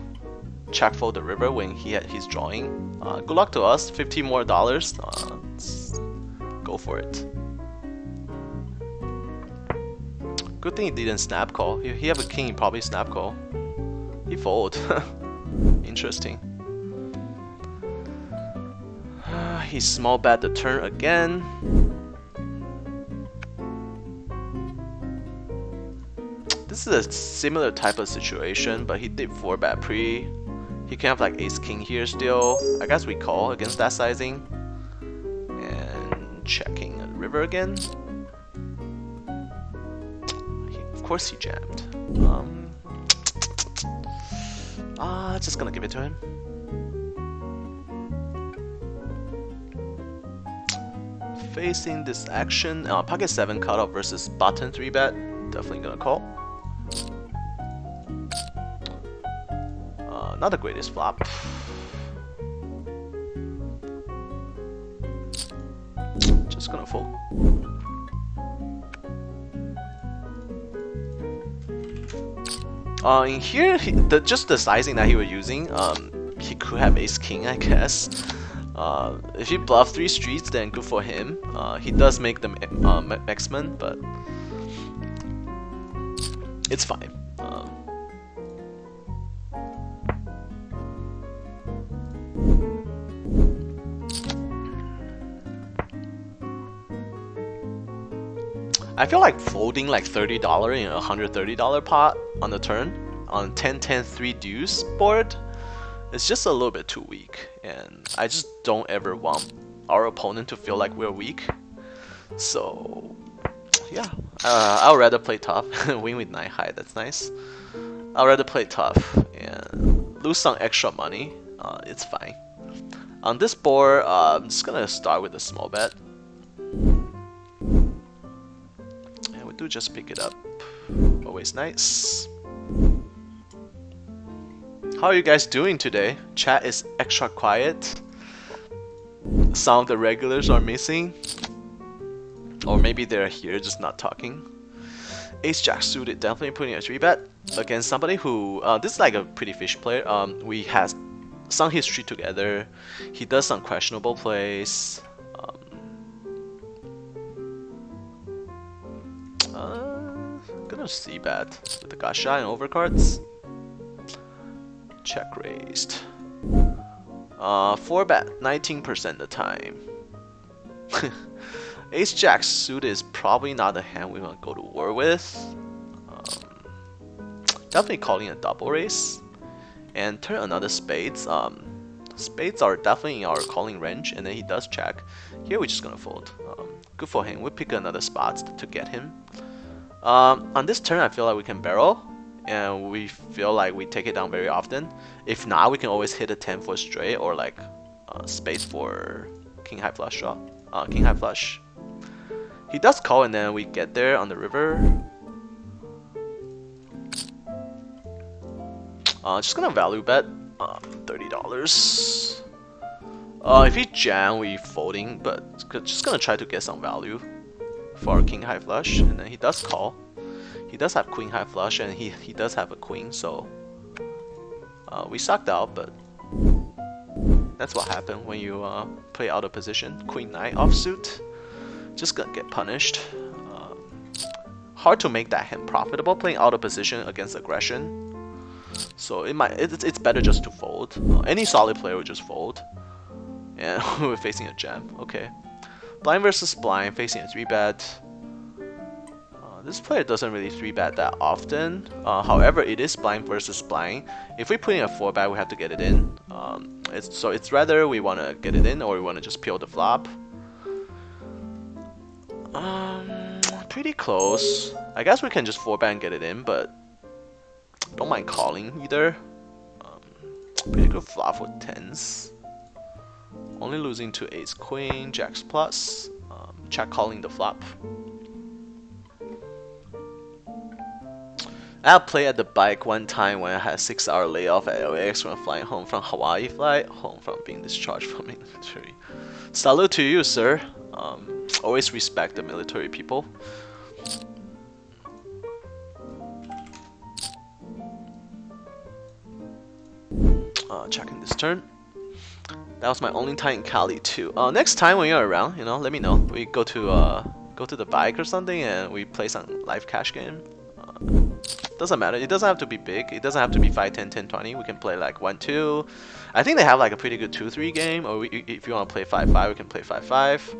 Speaker 1: check fold the river when he's drawing. Good luck to us. $50 more. Let's go for it. Good thing he didn't snap call. He have a king, he probably snap call. He fold. Interesting. He small bet the turn again. This is a similar type of situation, but he did 4 bet pre. He can have like ace king here still. I guess we call against that sizing. And checking a river again. Of course he jammed. Just gonna give it to him. Facing this action, pocket 7 cutoff versus button 3 bet. Definitely gonna call. Not the greatest flop. Just gonna fold. In here, just the sizing that he was using, he could have ace king, I guess. If he bluff 3 streets, then good for him. He does make them X-Men, but it's fine. I feel like folding like $30 in a $130 pot on the turn on 10-10-3 deuce board is just a little bit too weak, and I just don't ever want our opponent to feel like we're weak. So yeah, I'll rather play tough. Win with 9 high, that's nice. I'll rather play tough and lose some extra money. It's fine. On this board, I'm just gonna start with a small bet. Do just pick it up. Always nice. How are you guys doing today? Chat is extra quiet. Some of the regulars are missing. Or maybe they're here just not talking. Ace Jack suited, definitely putting a 3 bet against somebody who this is like a pretty fish player. We had some history together. He does some questionable plays. Gonna see bet with the gacha and overcards. Check raised. 4 bet, 19% of the time. Ace Jack suit is probably not the hand we want to go to war with. Definitely calling a double raise. And turn another spades. Spades are definitely in our calling range, and then he does check. Here we're just gonna fold. Good for him. We pick another spot to get him. On this turn, I feel like we can barrel, and we feel like we take it down very often. If not, we can always hit a 10 for straight or like spades for king high flush draw. King high flush. He does call, and then we get there on the river. Just gonna value bet $30. If he jam, we folding, but just gonna try to get some value for our king high flush, and then he does call. He does have queen high flush, and he does have a queen, so we sucked out, but that's what happened when you play out of position. Queen 9 offsuit, just gonna get punished. Hard to make that hand profitable playing out of position against aggression. So it's better just to fold. Any solid player would just fold. And we're facing a jam. Okay. Blind versus blind, facing a 3 bet. This player doesn't really 3 bet that often. However, it is blind versus blind. If we put in a 4 bet, we have to get it in. So it's rather we want to get it in or we want to just peel the flop. Pretty close. I guess we can just 4-bet and get it in, but don't mind calling either. Pretty good flop with 10s. Only losing to ace queen, jacks plus. Check calling the flop. I played at the bike one time when I had a 6-hour layoff at LAX when flying home from Hawaii flight, home from being discharged from military. Salute to you, sir. Always respect the military people. Checking this turn. That was my only time in Cali too. Next time when you're around, let me know. We go to the bike or something and we play some live cash game. Doesn't matter. It doesn't have to be big. It doesn't have to be 5, 10, 10, 20. We can play like 1, 2. I think they have like a pretty good 2-3 game. Or if you want to play 5-5, we can play 5-5.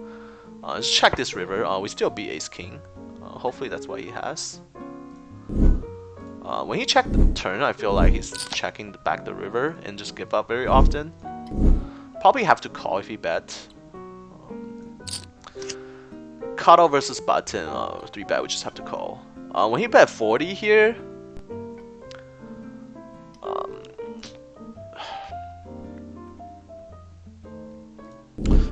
Speaker 1: Let's check this river. We still beat ace king. Hopefully that's what he has. When he checked the turn, I feel like he's checking back the river and just give up very often. Probably have to call if he bet. Cutoff versus button. 3-bet, we just have to call. When he bet 40 here,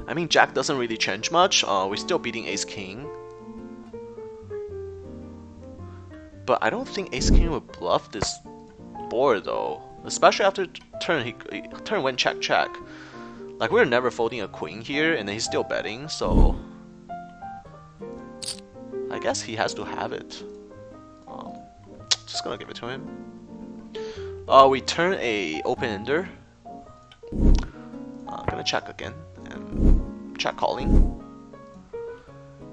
Speaker 1: I mean Jack doesn't really change much. We're still beating ace king, but I don't think ace king would bluff this board though. Especially after turn, turn went check check. Like we're never folding a queen here, and then he's still betting. So I guess he has to have it. Just gonna give it to him. We turn a open-ender. Gonna check again and check calling.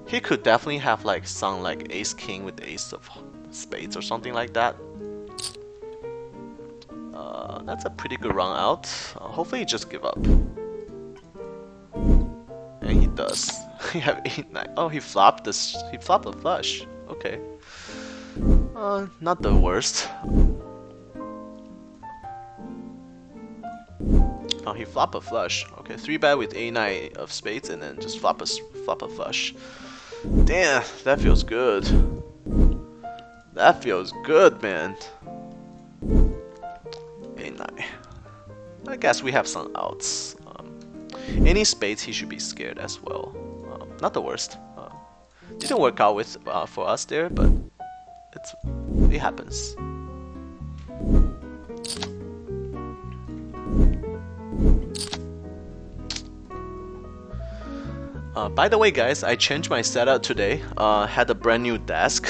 Speaker 1: He could definitely have like some like ace king with ace of spades or something like that. That's a pretty good run out. Hopefully he just give up. And he does. He have 8-9. Oh, he flopped this. He flopped a flush. Okay. Not the worst. Oh, he flopped a flush. Okay, 3-bet with 8-9 of spades and then just flop a flush. Damn, that feels good. That feels good, man. 8-9. I guess we have some outs. Any spades, he should be scared as well. Not the worst. Didn't work out with for us there, but it happens. By the way, guys, I changed my setup today. Had a brand new desk.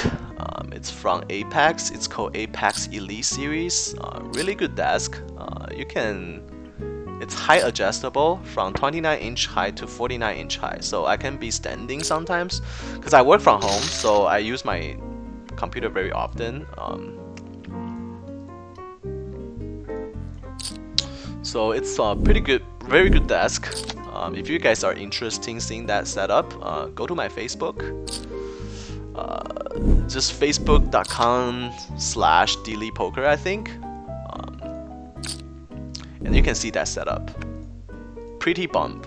Speaker 1: It's from Apex. It's called Apex Elite Series. Really good desk. It's height adjustable from 29-inch high to 49-inch high. So I can be standing sometimes because I work from home. So I use my computer very often. So it's a pretty good, very good desk. If you guys are interested in seeing that setup, go to my Facebook. Just facebook.com/DLeePoker, I think. And you can see that setup. Pretty bump.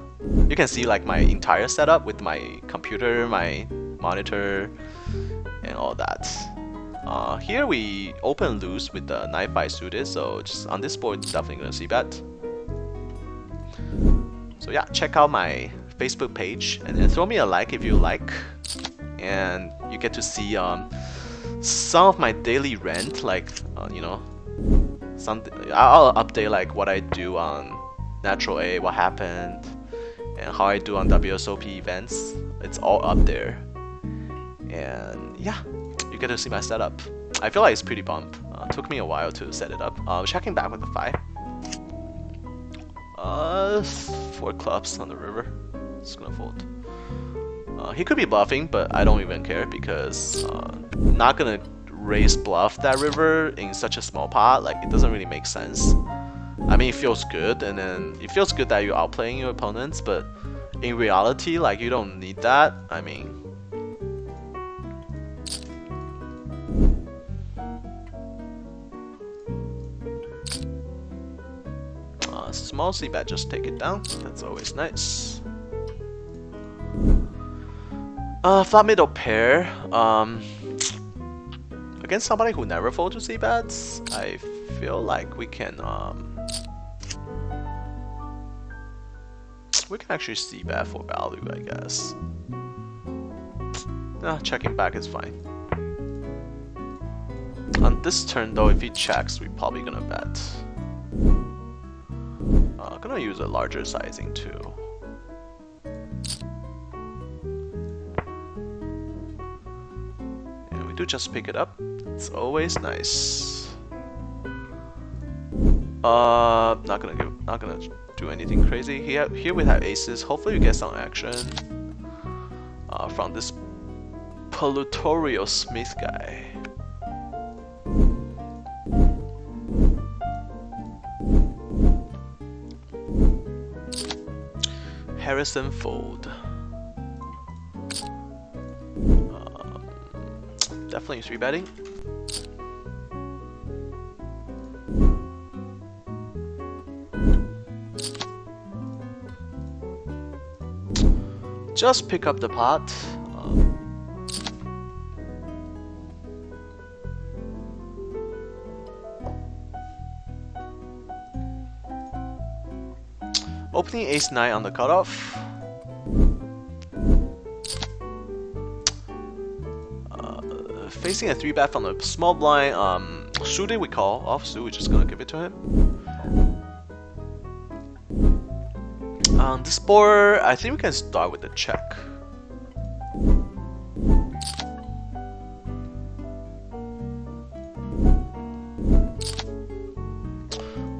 Speaker 1: You can see like my entire setup with my computer, my monitor, and all that. Here we open loose with the knife by suited, so just on this board, definitely gonna see bet. So yeah, check out my Facebook page and then throw me a like if you like, and you get to see some of my daily rant, like something. I'll update like what I do on Natural A, what happened, and how I do on WSOP events. It's all up there, and yeah, you get to see my setup. I feel like it's pretty bump. Took me a while to set it up. Checking back with the 5. 4 clubs on the river. Just gonna fold. He could be bluffing, but I don't even care because not gonna raise bluff that river in such a small pot. Like it doesn't really make sense. I mean, it feels good, and then it feels good that you're outplaying your opponents, but in reality, like you don't need that. I mean. Small c-bet, just take it down. That's always nice. Flat middle pair. Against somebody who never fold to c-bets, I feel like we can actually c-bet for value, I guess. Checking back is fine. On this turn though, if he checks, we're probably gonna bet. Gonna use a larger sizing too. And we do just pick it up. It's always nice. Not gonna do anything crazy. Here we have aces. Hopefully we get some action from this Politorio Smith guy. Harrison fold. Definitely 3-betting. Just pick up the pot. Opening ace-9 on the cutoff. Facing a 3-bet from the small blind. Suited we call, offsuit we're just gonna give it to him. On this board, I think we can start with the check.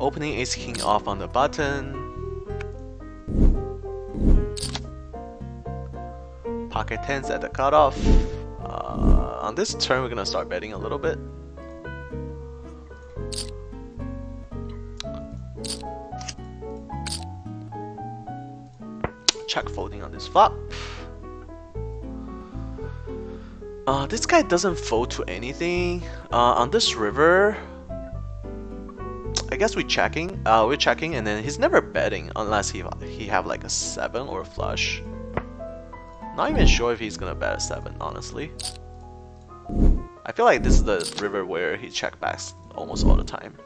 Speaker 1: Opening ace-king off on the button. Pocket tens at the cutoff. On this turn, we're gonna start betting a little bit. Check folding on this flop. This guy doesn't fold to anything. On this river, I guess we're checking. We're checking, and then he's never betting unless he have like a 7 or a flush. Not even sure if he's gonna bet a 7, honestly. I feel like this is the river where he check backs almost all the time.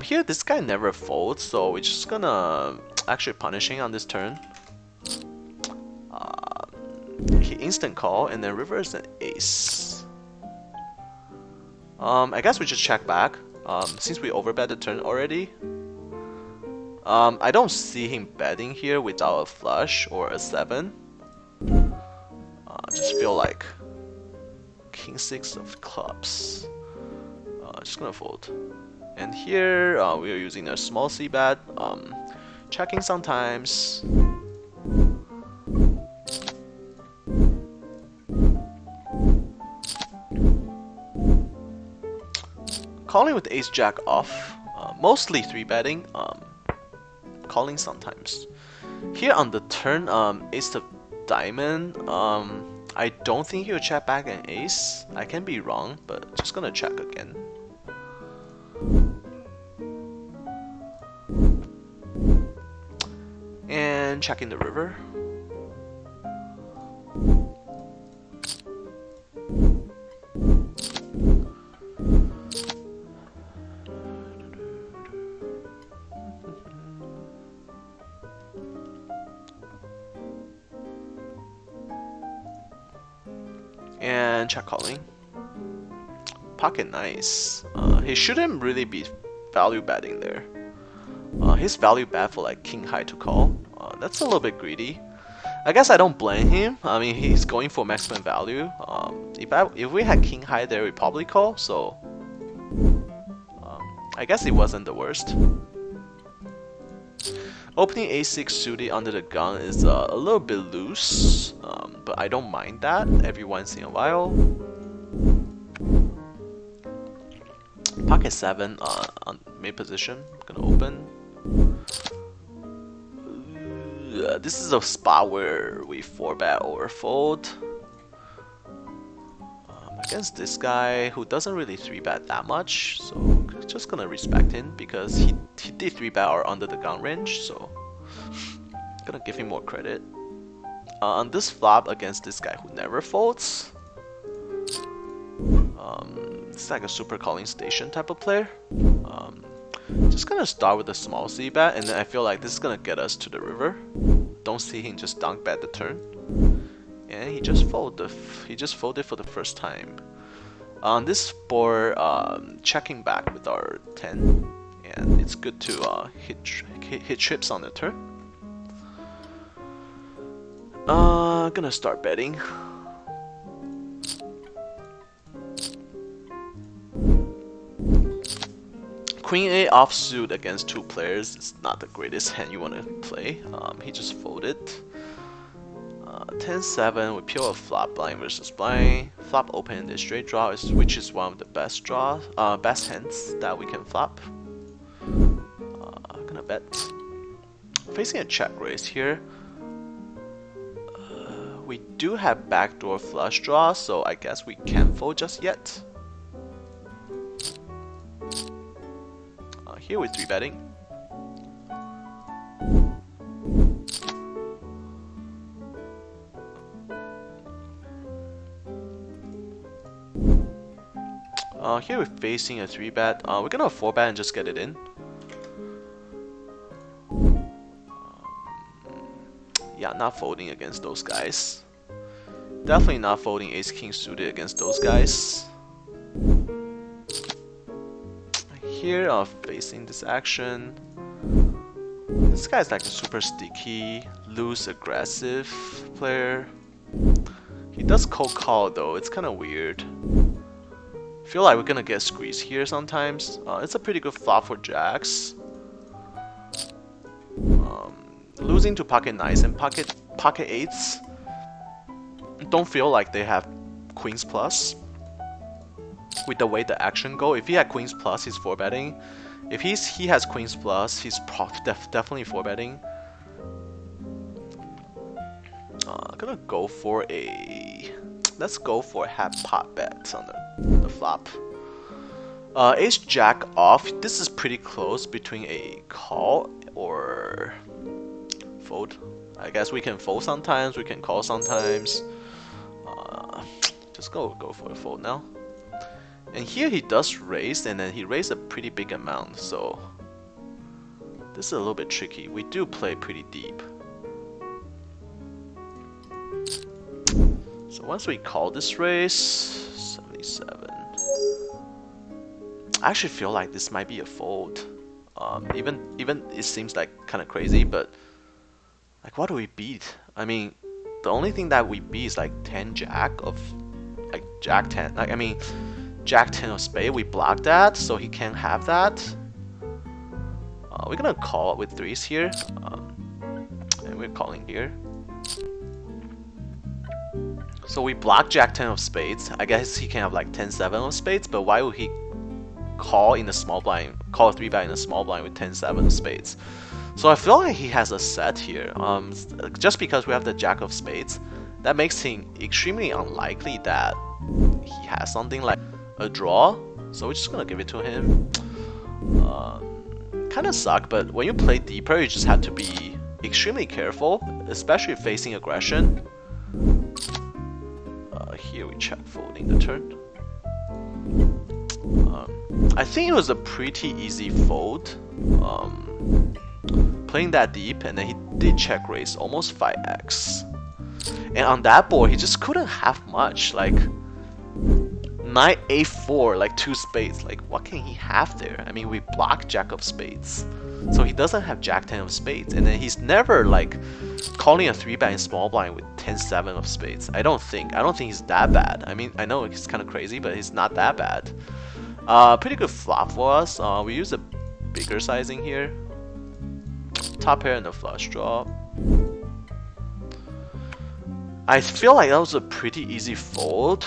Speaker 1: Here this guy never folds, so we're just gonna actually punishing on this turn. He instant call and then river is an ace. I guess we just check back. Since we overbet the turn already. I don't see him betting here without a flush or a 7. Just feel like king 6 of clubs. Just gonna fold. And here we are using a small c-bet. Checking sometimes. Calling with ace-jack off. Mostly 3-betting. Calling sometimes. Here on the turn, ace of diamond. I don't think he'll check back an ace. I can be wrong, but just gonna check again. And checking the river. And check calling. Pocket nice. He shouldn't really be value betting there. His value bet for like king high to call. That's a little bit greedy. I guess I don't blame him. I mean, he's going for maximum value. If we had king high there, we probably call. So I guess it wasn't the worst. Opening a6 suited under the gun is a little bit loose, but I don't mind that every once in a while. Pocket 7 on mid position, gonna open. This is a spot where we 4-bet or fold. Against this guy who doesn't really 3-bet that much, so just gonna respect him because he did 3-bet or under the gun range, so gonna give him more credit. on this flop against this guy who never folds. It's like a super calling station type of player. Just gonna start with a small c-bet, and then I feel like this is gonna get us to the river. Don't see him just dunk bet the turn, and he just folded. He just folded for the first time. On this board, checking back with our 10, and it's good to hit chips on the turn. Gonna start betting. Queen A offsuit against two players is not the greatest hand you want to play. He just folded. 10-7 with pure flop blind versus blind. Flop open in this straight draw, which is one of the best hands that we can flop. Gonna bet. Facing a check raise here. We do have backdoor flush draw, so I guess we can't fold just yet. Here we're 3-betting. Here we're facing a 3-bet. We're gonna 4-bet and just get it in. Yeah, not folding against those guys. Definitely not folding ace-king suited against those guys. Here, facing this action. This guy's like a super sticky, loose, aggressive player. He does cold call though, it's kind of weird. Feel like we're gonna get squeezed here sometimes. It's a pretty good flop for jacks. Losing to pocket nines and pocket eights don't feel like they have queens plus. With the way the action go, if he had queens plus, he's 4-betting. If he has queens plus, he's definitely 4-betting. Gonna go for let's go for a half pot bet on the flop. Ace jack off. This is pretty close between a call or fold. I guess we can fold sometimes, we can call sometimes. Just go for a fold now. And here he does raise, and then he raised a pretty big amount, so this is a little bit tricky. We do play pretty deep. So once we call this raise, 77. I actually feel like this might be a fold. Even it seems like kind of crazy, but like what do we beat? I mean, the only thing that we beat is like 10 jack of like jack 10. Like I mean. Jack 10 of spade, we block that, so he can't have that. We're gonna call with 3s here, and we're calling here. So we block Jack 10 of spades. I guess he can have like 10-7 of spades, but why would he call in the small blind, call a 3-bet in the small blind with 10-7 of spades? So I feel like he has a set here. Just because we have the Jack of spades, that makes him extremely unlikely that he has something like a draw, so we're just gonna give it to him. Kind of suck, but when you play deeper, you just have to be extremely careful, especially facing aggression. Here we check folding the turn. I think it was a pretty easy fold. Playing that deep, and then he did check raise almost 5x. And on that board, he just couldn't have much. Like Knight A4, like 2 spades. Like what can he have there? I mean, we block Jack of spades, so he doesn't have Jack 10 of spades. And then he's never like calling a 3-bet in small blind with 10-7 of spades. I don't think he's that bad. I mean, I know he's kind of crazy, but he's not that bad. Pretty good flop for us. We use a bigger sizing here. Top pair and a flush draw. I feel like that was a pretty easy fold.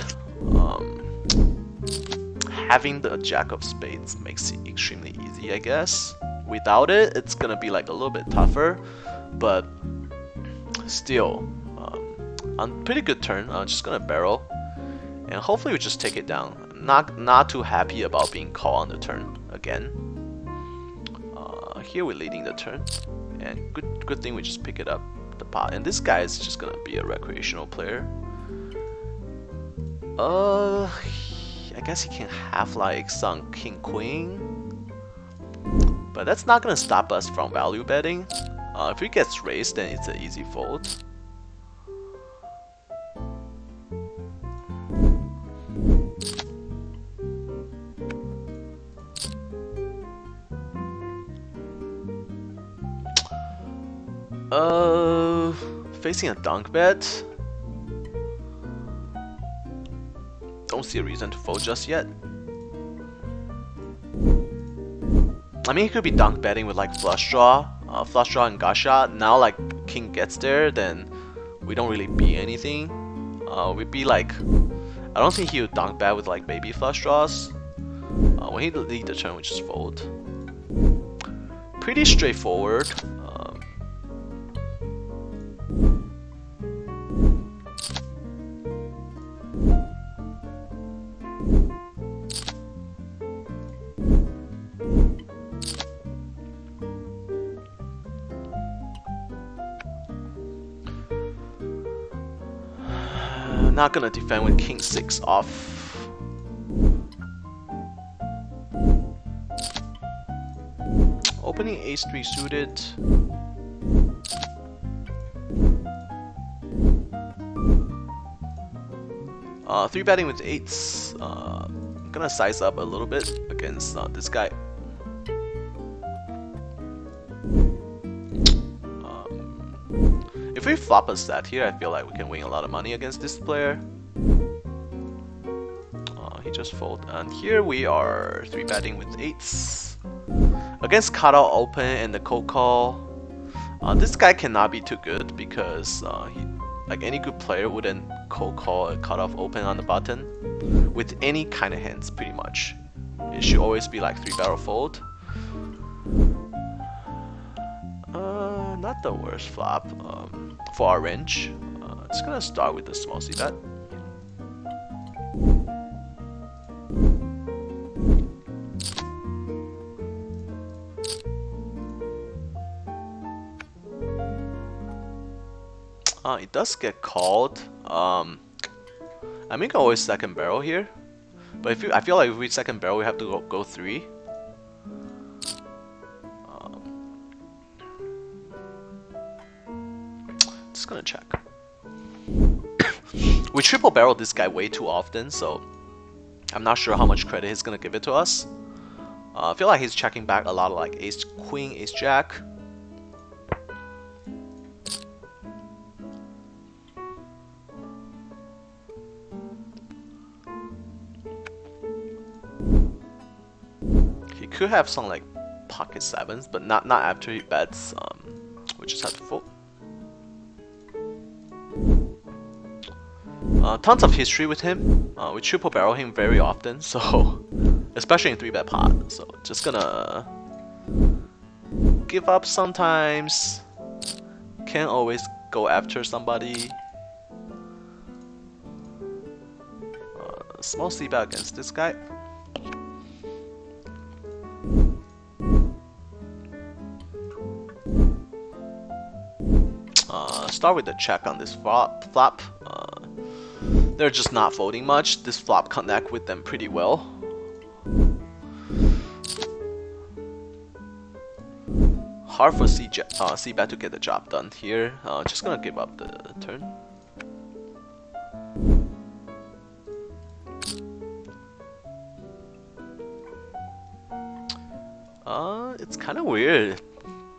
Speaker 1: Having the Jack of spades makes it extremely easy, I guess. Without it, it's gonna be like a little bit tougher, but still, on pretty good turn. Just gonna barrel, and hopefully we just take it down. Not too happy about being called on the turn again. Here we're leading the turn, and good thing we just pick it up. the pot, and this guy is just gonna be a recreational player. I guess he can have like some king queen, but that's not gonna stop us from value betting. If he gets raised, then it's an easy fold. Facing a dunk bet. Don't see a reason to fold just yet. I mean, he could be dunk betting with like flush draw and gacha. Now like king gets there, then we don't really beat anything. We'd be like, I don't think he would dunk bet with like baby flush draws. When he lead the turn, we just fold. Pretty straightforward. Not gonna defend with king 6 off. Opening ace 3 suited. Three betting with 8s. Gonna size up a little bit against this guy. If we flop a set here, I feel like we can win a lot of money against this player. He just fold, and here we are 3 betting with 8s against cutout open and the cold call. This guy cannot be too good because like any good player wouldn't cold call a cutoff open on the button with any kind of hands. Pretty much, it should always be like 3-barrel fold. Not the worst flop for our range. It's gonna start with the small c bet. It does get called. I mean, we can always second barrel here, but I feel like if we second barrel, we have to go 3. Just gonna check. We triple barrel this guy way too often, so I'm not sure how much credit he's gonna give it to us. I feel like he's checking back a lot of like ace queen, ace jack. He could have some like pocket 7s, but not after he bets. We just have to fold. Tons of history with him. We triple barrel him very often, so especially in 3-bet pot. So just gonna give up sometimes. Can't always go after somebody. Small c-bet against this guy. Start with the check on this flop. They're just not folding much. This flop connect with them pretty well. Hard for c-bet to get the job done here. Just gonna give up the turn. It's kind of weird.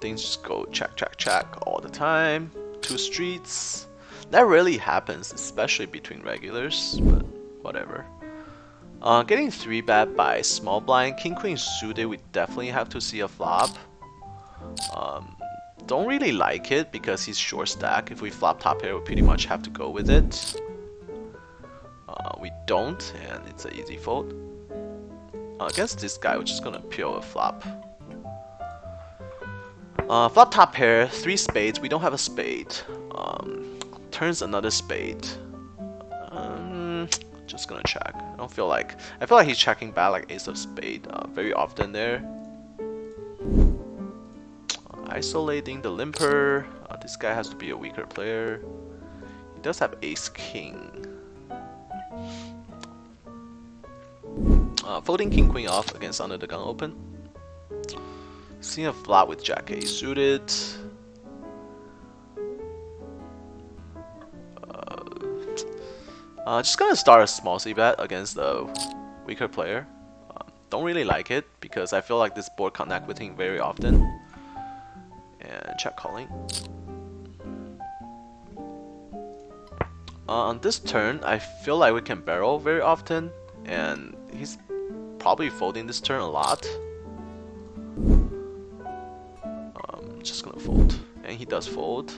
Speaker 1: Things just go check, check, check all the time. 2 streets. That rarely happens, especially between regulars, but whatever. Getting 3-bet by small blind, king queen suited, we definitely have to see a flop. Don't really like it because he's short stack. If we flop top pair, we pretty much have to go with it. We don't, and it's an easy fold. Against this guy, we're just gonna peel a flop. Flop top pair, 3 spades. We don't have a spade. Turns another spade. Just gonna check. I feel like he's checking back like ace of spade very often there. isolating the limper. This guy has to be a weaker player. He does have ace king. Folding king queen off against under the gun open. Seeing a flop with jack ace suited. Just gonna start a small c-bet against the weaker player. Don't really like it because I feel like this board connect with him very often. And check calling. On this turn, I feel like we can barrel very often, and he's probably folding this turn a lot. Just gonna fold, and he does fold.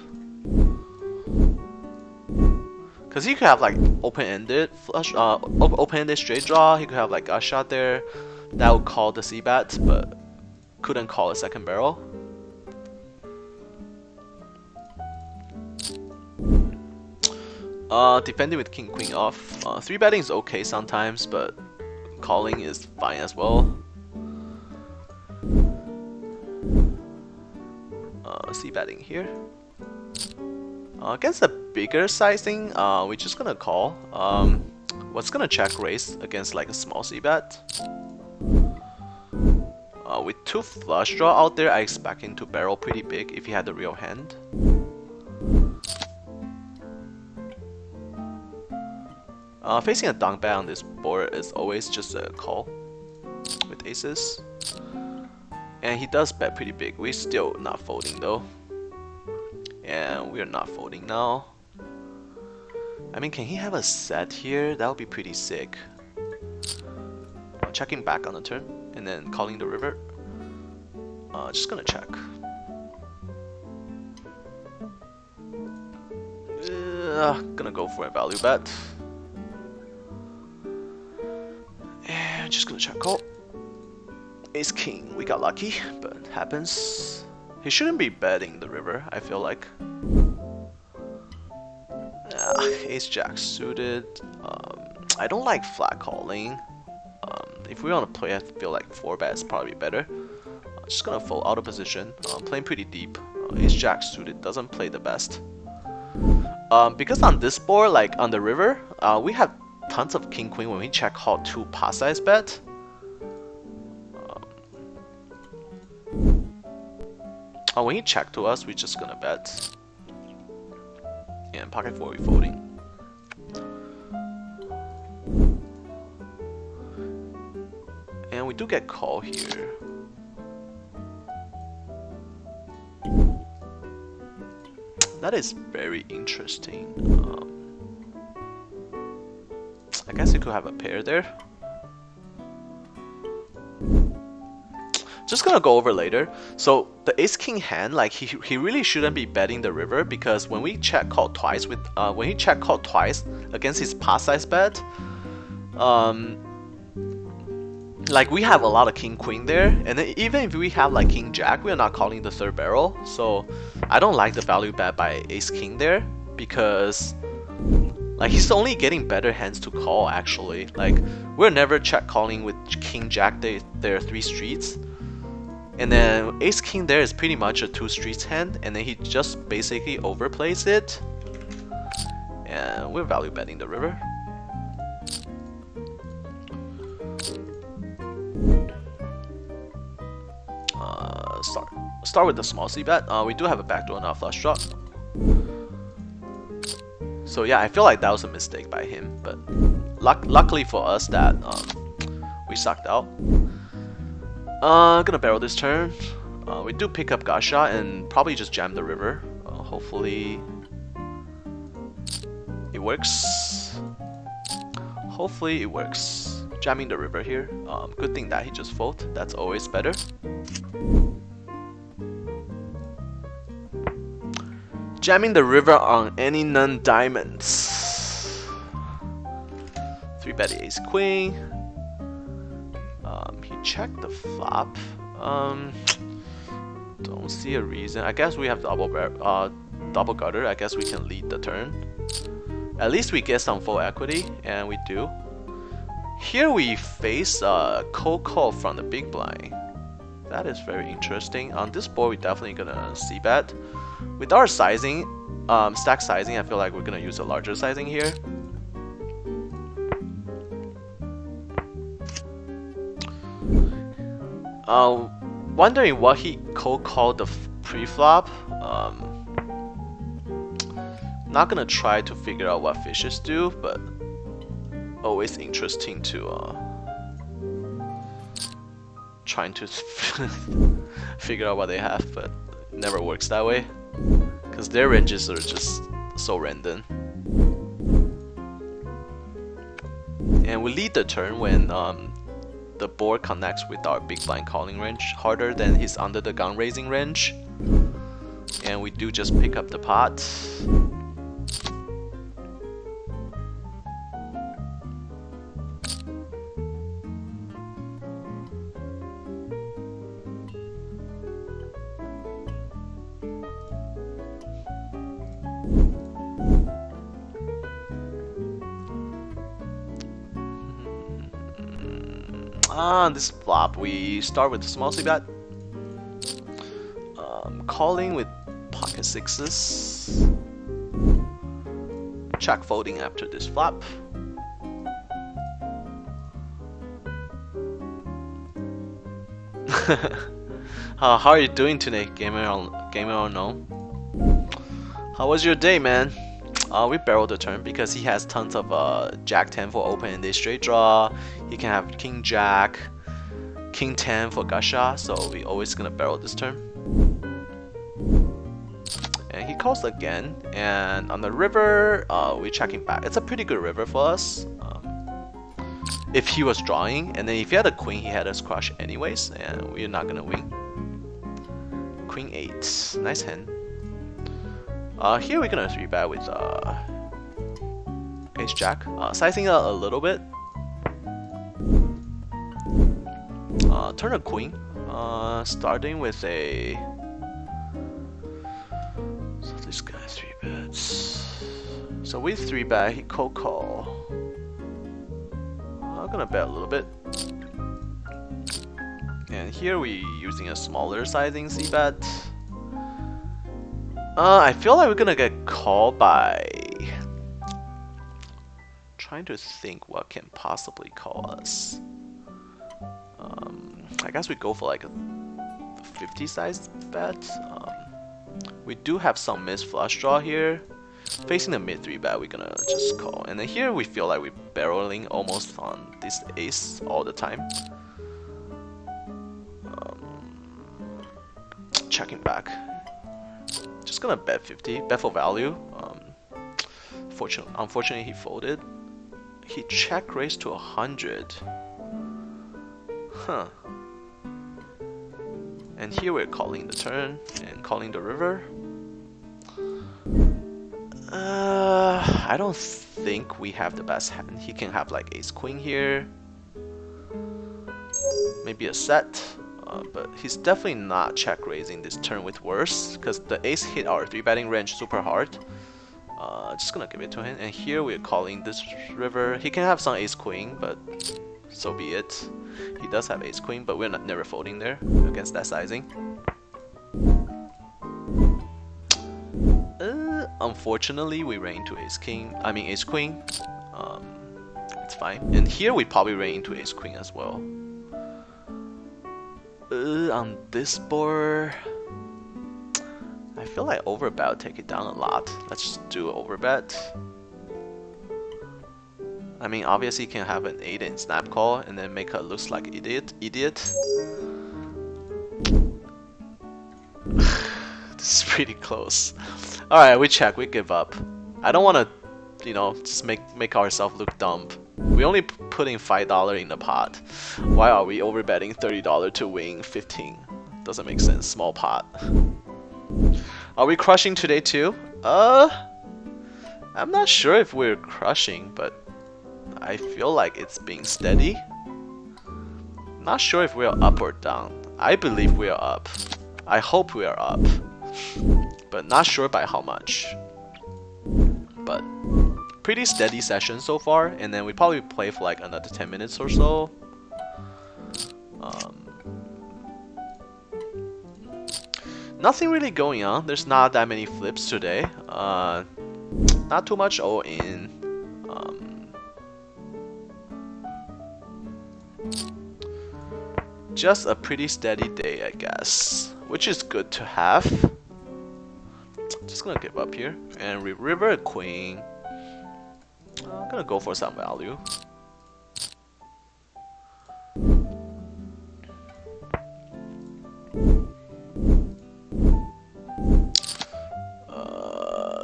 Speaker 1: Cause he could have like open-ended flush, open-ended straight draw. He could have like a shot there that would call the c-bet, but couldn't call a second barrel. Defending with king queen off. 3-betting is okay sometimes, but calling is fine as well. C-betting here. Against a bigger sizing, we're just gonna call. What's gonna check raise against like a small c-bet. With 2 flush draw out there, I expect him to barrel pretty big if he had the real hand. Facing a dunk bet on this board is always just a call with aces. And he does bet pretty big. We're still not folding though. And we are not folding now. I mean, can he have a set here? That would be pretty sick. Checking back on the turn and then calling the river. Just gonna check. Gonna go for a value bet. And just gonna check call. Ace king, we got lucky, but it happens. He shouldn't be betting the river, I feel like. Ace jack suited. I don't like flat calling. If we want to play, I feel like 4-bet is probably better. Just gonna fold out of position. Playing pretty deep. Ace jack suited doesn't play the best. Because on this board, like on the river, we have tons of king queen when we check call 2 pot size bet. When he check to us, we're just gonna bet. And pocket 4 we folding. And we do get call here. That is very interesting. I guess you could have a pair there. Just gonna go over later. So the ace king hand, like he really shouldn't be betting the river because when we check call twice with when he check call twice against his pot size bet, like we have a lot of king queen there, and then even if we have like king jack, we are not calling the 3rd barrel. So I don't like the value bet by ace king there because like he's only getting better hands to call actually. Like we're never check calling with king jack. There are 3 streets. And then ace king there is pretty much a 2 streets hand, and then he just basically overplays it. And we're value betting the river. Start with the small c-bet. We do have a backdoor and a flush draw. So yeah, I feel like that was a mistake by him, but luckily for us that we sucked out. Gonna barrel this turn. We do pick up Gasha and probably just jam the river. Hopefully it works. Hopefully it works. Jamming the river here. Good thing that he just folded. That's always better. Jamming the river on any non-diamonds. 3-bet ace queen. He checked the flop. Don't see a reason. I guess we have double gutter. I guess we can lead the turn. At least we get some full equity, and we do. Here we face a cold call from the big blind. That is very interesting. On this board, we're definitely gonna c-bet. With our sizing, stack sizing, I feel like we're gonna use a larger sizing here. Wondering what he called the pre-flop. Not gonna try to figure out what fishes do, but always interesting to trying to figure out what they have, but it never works that way because their ranges are just so random. And we lead the turn when the board connects with our big blind calling range harder than his under the gun raising range, and we do just pick up the pot. On this flop, we start with a small c-bet, calling with pocket sixes, check folding after this flop. How are you doing today, gamer or no? How was your day, man? We barreled the turn because he has tons of Jack 10 for open and they straight draw. He can have King Jack, King 10 for gusha, so we always gonna barrel this turn. And he calls again, and on the river, we checking back. It's a pretty good river for us. If he was drawing, and then if he had a queen, he had us crush anyways, and we're not gonna win. Queen 8, nice hand. Here we're gonna 3-bet with Ace Jack, sizing out a little bit. Turn a queen, starting with a. So this guy 3-bets. So we 3-bet, he cold call. I'm gonna bet a little bit. And here we using a smaller sizing c-bet. I feel like we're gonna get called by. Trying to think what can possibly call us. I guess we go for like a 50 size bet. We do have some missed flush draw here. Facing the mid 3-bet, we're gonna just call. And then here we feel like we're barreling almost on this ace all the time. Checking back. Just gonna bet 50, bet for value. Unfortunately, he folded. He check raised to 100. Huh. And here we're calling the turn and calling the river. I don't think we have the best hand. He can have like ace queen here. Maybe a set. But he's definitely not check raising this turn with worse because the ace hit our 3-betting range super hard. Just gonna give it to him, and here we're calling this river. He can have some ace queen, but so be it. He does have ace queen, but we're never folding there against that sizing. Unfortunately, we ran into ace queen. It's fine. And here we probably ran into ace queen as well. On this board, I feel like overbet will take it down a lot. Let's just do overbet. I mean, obviously you can have an 8 in snap call and then make her look like idiot. This is pretty close. Alright, we check, we give up. I don't want to, just make ourselves look dumb. We only putting $5 in the pot. Why are we overbetting $30 to win 15? Doesn't make sense. Small pot. Are we crushing today too? I'm not sure if we're crushing, but I feel like it's being steady. Not sure if we're up or down. I believe we are up. I hope we are up, but not sure by how much. But pretty steady session so far, and then we probably play for like another 10 minutes or so. nothing really going on. There's not that many flips today. Not too much all in. Just a pretty steady day, I guess, which is good to have. Just gonna give up here and river a queen. I'm gonna go for some value.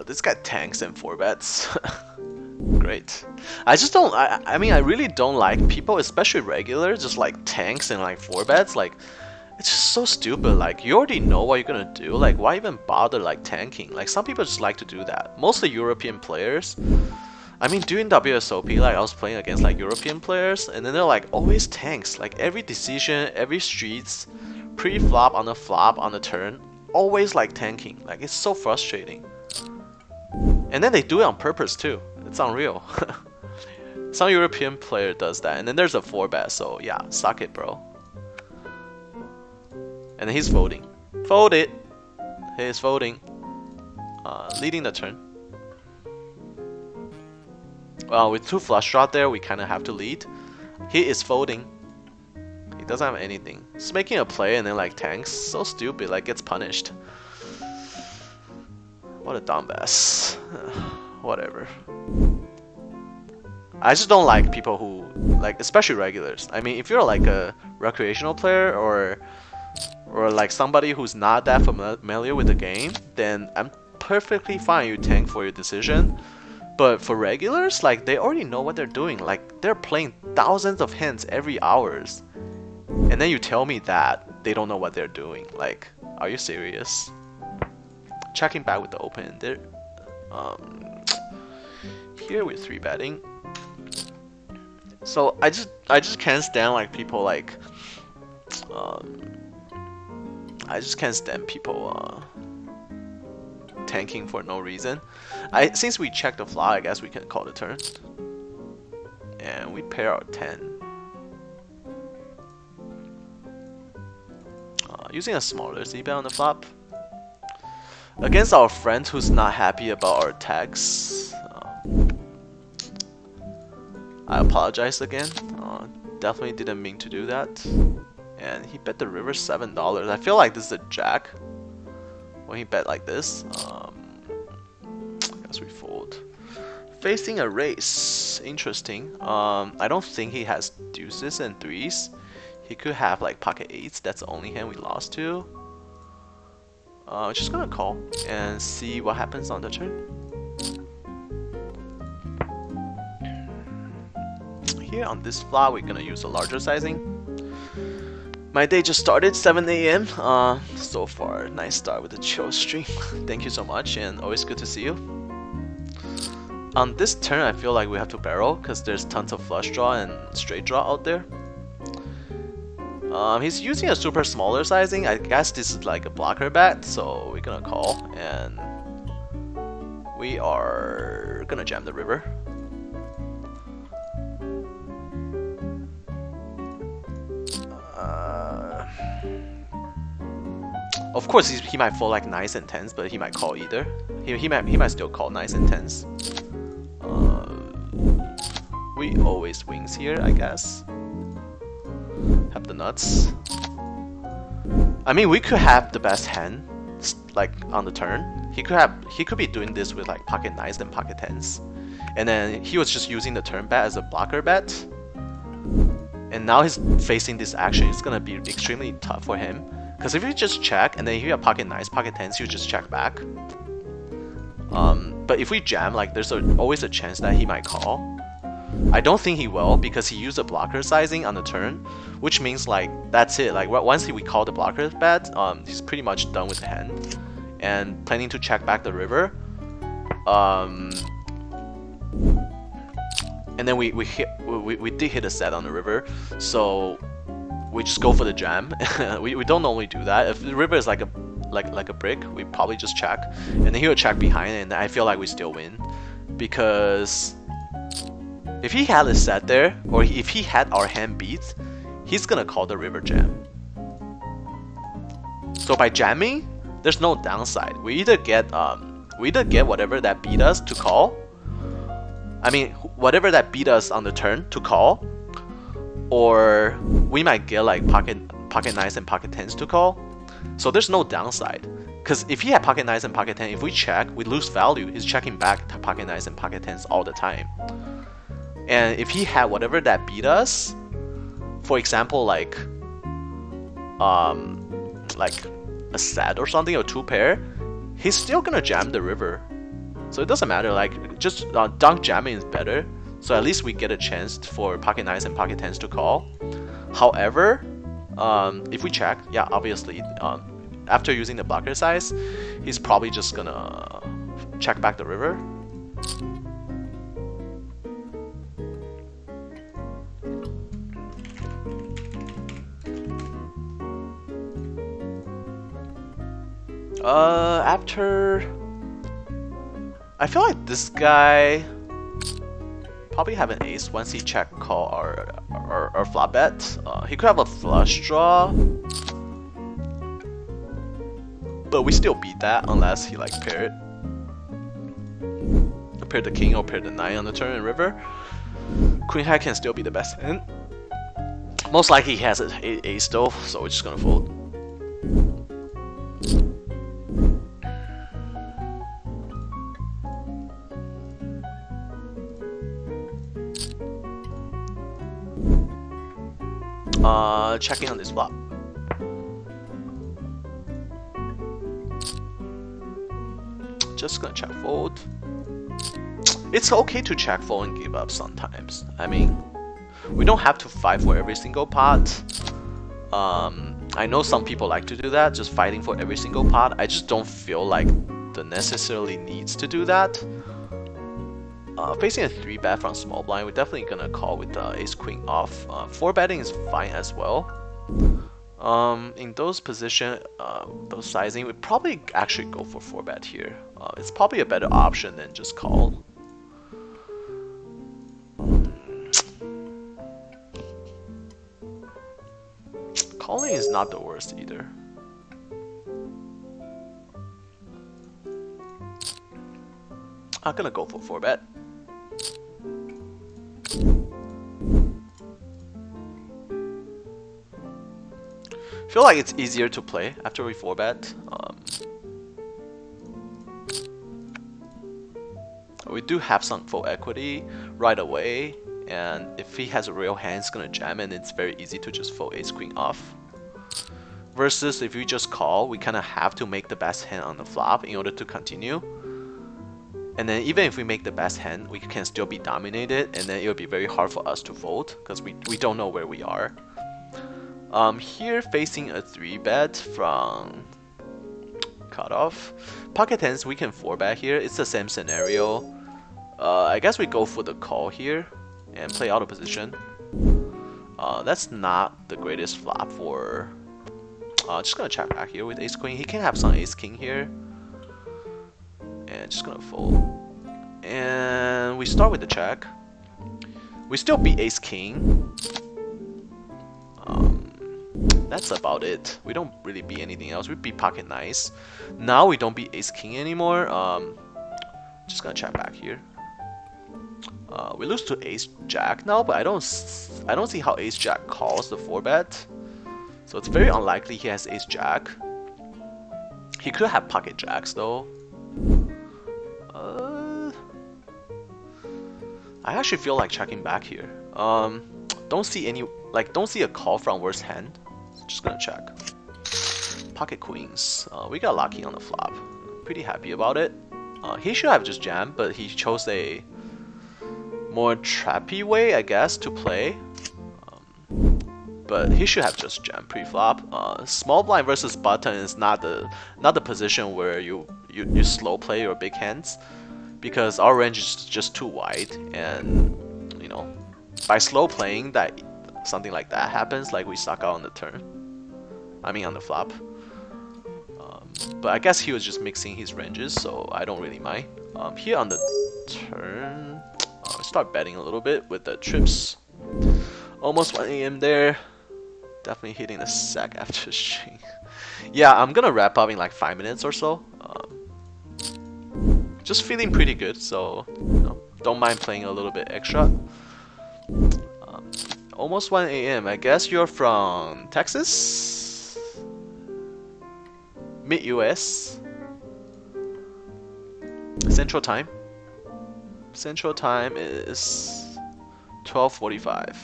Speaker 1: This guy tanks and 4-bets. Great. I just don't. I mean, I really don't like people, especially regular, just like tanks and like 4-bets. Like, it's just so stupid. Like, you already know what you're gonna do. Like, why even bother like tanking? Like, some people just like to do that. Mostly European players. I mean, during WSOP, like I was playing against like European players, and then they're like always tanks. Like every decision, every streets, pre-flop on the flop on the turn, always like tanking. Like it's so frustrating. And then they do it on purpose too. It's unreal. Some European player does that, and then there's a 4-bet. So yeah, suck it, bro. And then he's folding. Fold it. He's folding. Leading the turn. Well, with 2 flush draw there, we kind of have to lead. He is folding. He doesn't have anything. He's making a play and then like tanks. So stupid, like gets punished. What a dumbass. Whatever. I just don't like people who, like, especially regulars. I mean, if you're like a recreational player or like somebody who's not that familiar with the game, then I'm perfectly fine you tank for your decision. But for regulars, like, they already know what they're doing. Like, they're playing thousands of hands every hours. And then you tell me that they don't know what they're doing. Like, are you serious? Checking back with the open there. Here we're 3-betting. So I just can't stand like people like I just can't stand people tanking for no reason. Since we checked the flop, I guess we can call the turn. And we pair our 10. Using a smaller z-bet on the flop. Against our friend who's not happy about our attacks. I apologize again. Definitely didn't mean to do that. And he bet the river $7. I feel like this is a jack. When he bet like this. I guess we fold. Facing a race. Interesting. I don't think he has deuces and threes. He could have like pocket eights. That's the only hand we lost to. Just gonna call and see what happens on the turn. Here on this flop, we're gonna use a larger sizing. My day just started 7 AM. So far, nice start with the chill stream. Thank you so much, and always good to see you. On this turn, I feel like we have to barrel because there's tons of flush draw and straight draw out there. He's using a super smaller sizing. I guess this is like a blocker bet, so we're gonna call and we are gonna jam the river. Of course, he might fold like 9s and 10s, but he might call either. He might still call 9s and 10s. We always wings here, I guess. Have the nuts. I mean, we could have the best hand, like on the turn. He could be doing this with like pocket 9s and pocket 10s, and then he was just using the turn bet as a blocker bet. And now he's facing this action. It's gonna be extremely tough for him. Because if you just check and then if you have pocket 9s, pocket 10s, you just check back. But if we jam, like there's always a chance that he might call. I don't think he will because he used a blocker sizing on the turn, which means like that's it. Like once we call the blocker bet, he's pretty much done with the hand and planning to check back the river. And then we did hit a set on the river, so we just go for the jam. we don't normally do that. If the river is like a brick, we probably just check, and then he'll check behind, and I feel like we still win because if he had a set there, or if he had our hand beat, he's gonna call the river jam. So by jamming, there's no downside. We either get whatever that beat us to call. I mean, whatever that beat us on the turn to call, or we might get like pocket nines and pocket tens to call. So there's no downside. Because if he had pocket nines and pocket ten, if we check, we lose value. He's checking back to pocket nines and pocket tens all the time. And if he had whatever that beat us, for example, like a set or something, or two pair, he's still gonna jam the river. So it doesn't matter. Like just dunk jamming is better. So at least we get a chance for pocket nines and pocket tens to call. However, if we check, yeah, obviously, after using the blocker size, he's probably just gonna check back the river. After, I feel like this guy probably have an ace once he check call or flop bet. He could have a flush draw, but we still beat that unless he like paired the king or paired the nine on the turn and river. Queen high can still be the best hand. Most likely he has an ace though, so we're just gonna fold. Checking on this flop. Just gonna check fold. It's okay to check fold and give up sometimes. I mean, we don't have to fight for every single pot. I know some people like to do that, just fighting for every single pot. I just don't feel like the necessarily needs to do that. Facing a 3-bet from small blind, we're definitely gonna call with the ace queen off. 4-betting is fine as well. In those position, those sizing, we'd probably actually go for 4-bet here. It's probably a better option than just call. Calling is not the worst either. I'm gonna go for 4-bet. Feel like it's easier to play after we 4-bet. We do have some full equity right away, and if he has a real hand, it's gonna jam, and it's very easy to just fold ace queen off. Versus if we just call, we kind of have to make the best hand on the flop in order to continue. And then even if we make the best hand, we can still be dominated, and then it'll be very hard for us to fold because we don't know where we are. Here facing a 3-bet from cutoff. Pocket tens, we can 4-bet here. It's the same scenario. I guess we go for the call here and play out of position. That's not the greatest flop for... just gonna check back here with ace queen. He can have some ace king here. And just gonna fold. And we start with the check. We still beat ace king. That's about it. We don't really beat anything else. We beat pocket nines. Now we don't beat ace king anymore. Just gonna check back here. We lose to ace jack now, but I don't see how ace jack calls the 4-bet. So it's very unlikely he has ace jack. He could have pocket jacks though. I actually feel like checking back here. Don't see a call from worst hand. Just gonna check. Pocket queens. We got lucky on the flop. Pretty happy about it. He should have just jammed, but he chose a more trappy way, I guess, to play. But he should have just jammed pre-flop. Small blind versus button is not the position where you slow play your big hands, because our range is just too wide, and you know, by slow playing that something like that happens, like we suck out on the turn. I mean on the flop. But I guess he was just mixing his ranges, so I don't really mind. Here on the turn, start betting a little bit with the trips. Almost 1 AM there. Definitely hitting the sack after string. Yeah, I'm gonna wrap up in like 5 minutes or so. Just feeling pretty good, so you know, don't mind playing a little bit extra. Almost 1 a.m. I guess you're from Texas? Mid-US? Central Time? Central Time is 12:45.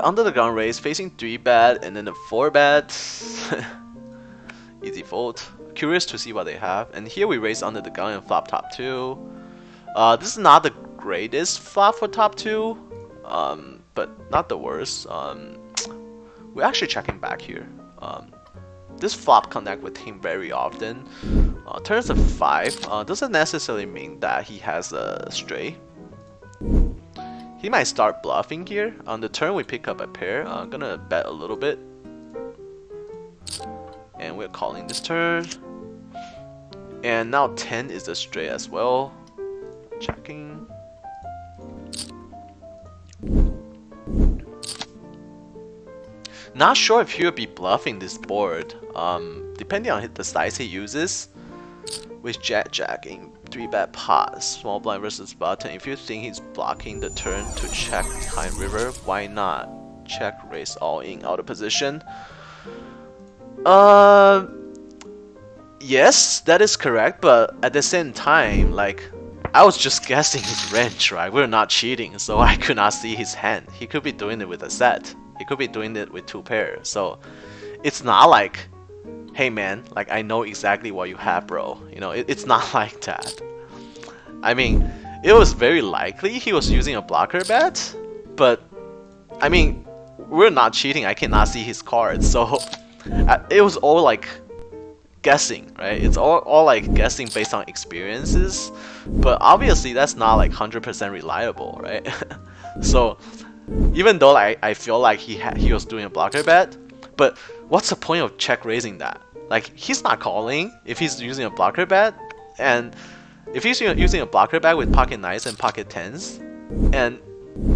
Speaker 1: Under the gun raise, facing 3-bet and then the 4-bet. Easy fold. Curious to see what they have. And here we raise under the gun and flop top 2. This is not the greatest flop for top 2, but not the worst. We're actually checking back here. This flop connect with him very often. Turns a 5. Doesn't necessarily mean that he has a stray. He might start bluffing here. On the turn we pick up a pair. I'm gonna bet a little bit. And we're calling this turn. And now 10 is a stray as well. Checking. Not sure if he'll be bluffing this board. Depending on the size he uses. With Jack in 3-bet pot, small blind versus button. If you think he's blocking the turn to check behind river, why not check raise all in out of position? Yes, that is correct, but at the same time, like, I was just guessing his range, right? We're not cheating, so I could not see his hand. He could be doing it with a set. He could be doing it with 2 pairs. So it's not like, hey man, like I know exactly what you have, bro. You know, it's not like that. I mean, it was very likely he was using a blocker bet, but I mean, we're not cheating. I cannot see his cards, so it was all like guessing, right? It's all like guessing based on experiences, but obviously that's not like 100% reliable, right? So even though I feel like he was doing a blocker bet, but what's the point of check raising that? Like, he's not calling if he's using a blocker bet, and if he's using a blocker bet with pocket 9s and pocket 10s, and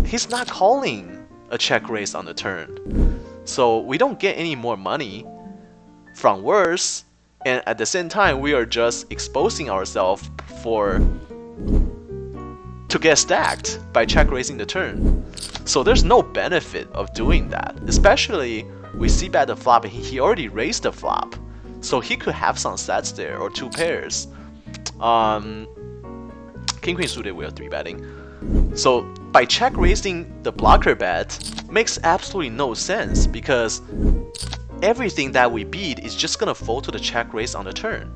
Speaker 1: he's not calling a check raise on the turn. So we don't get any more money from worse, and at the same time we are just exposing ourselves to get stacked by check raising the turn. So there's no benefit of doing that, especially we see bet the flop and he already raised the flop, so he could have some sets there or 2 pairs. King queen suited, we are 3-betting. So by check raising the blocker bet makes absolutely no sense, because everything that we beat is just gonna fold to the check raise on the turn,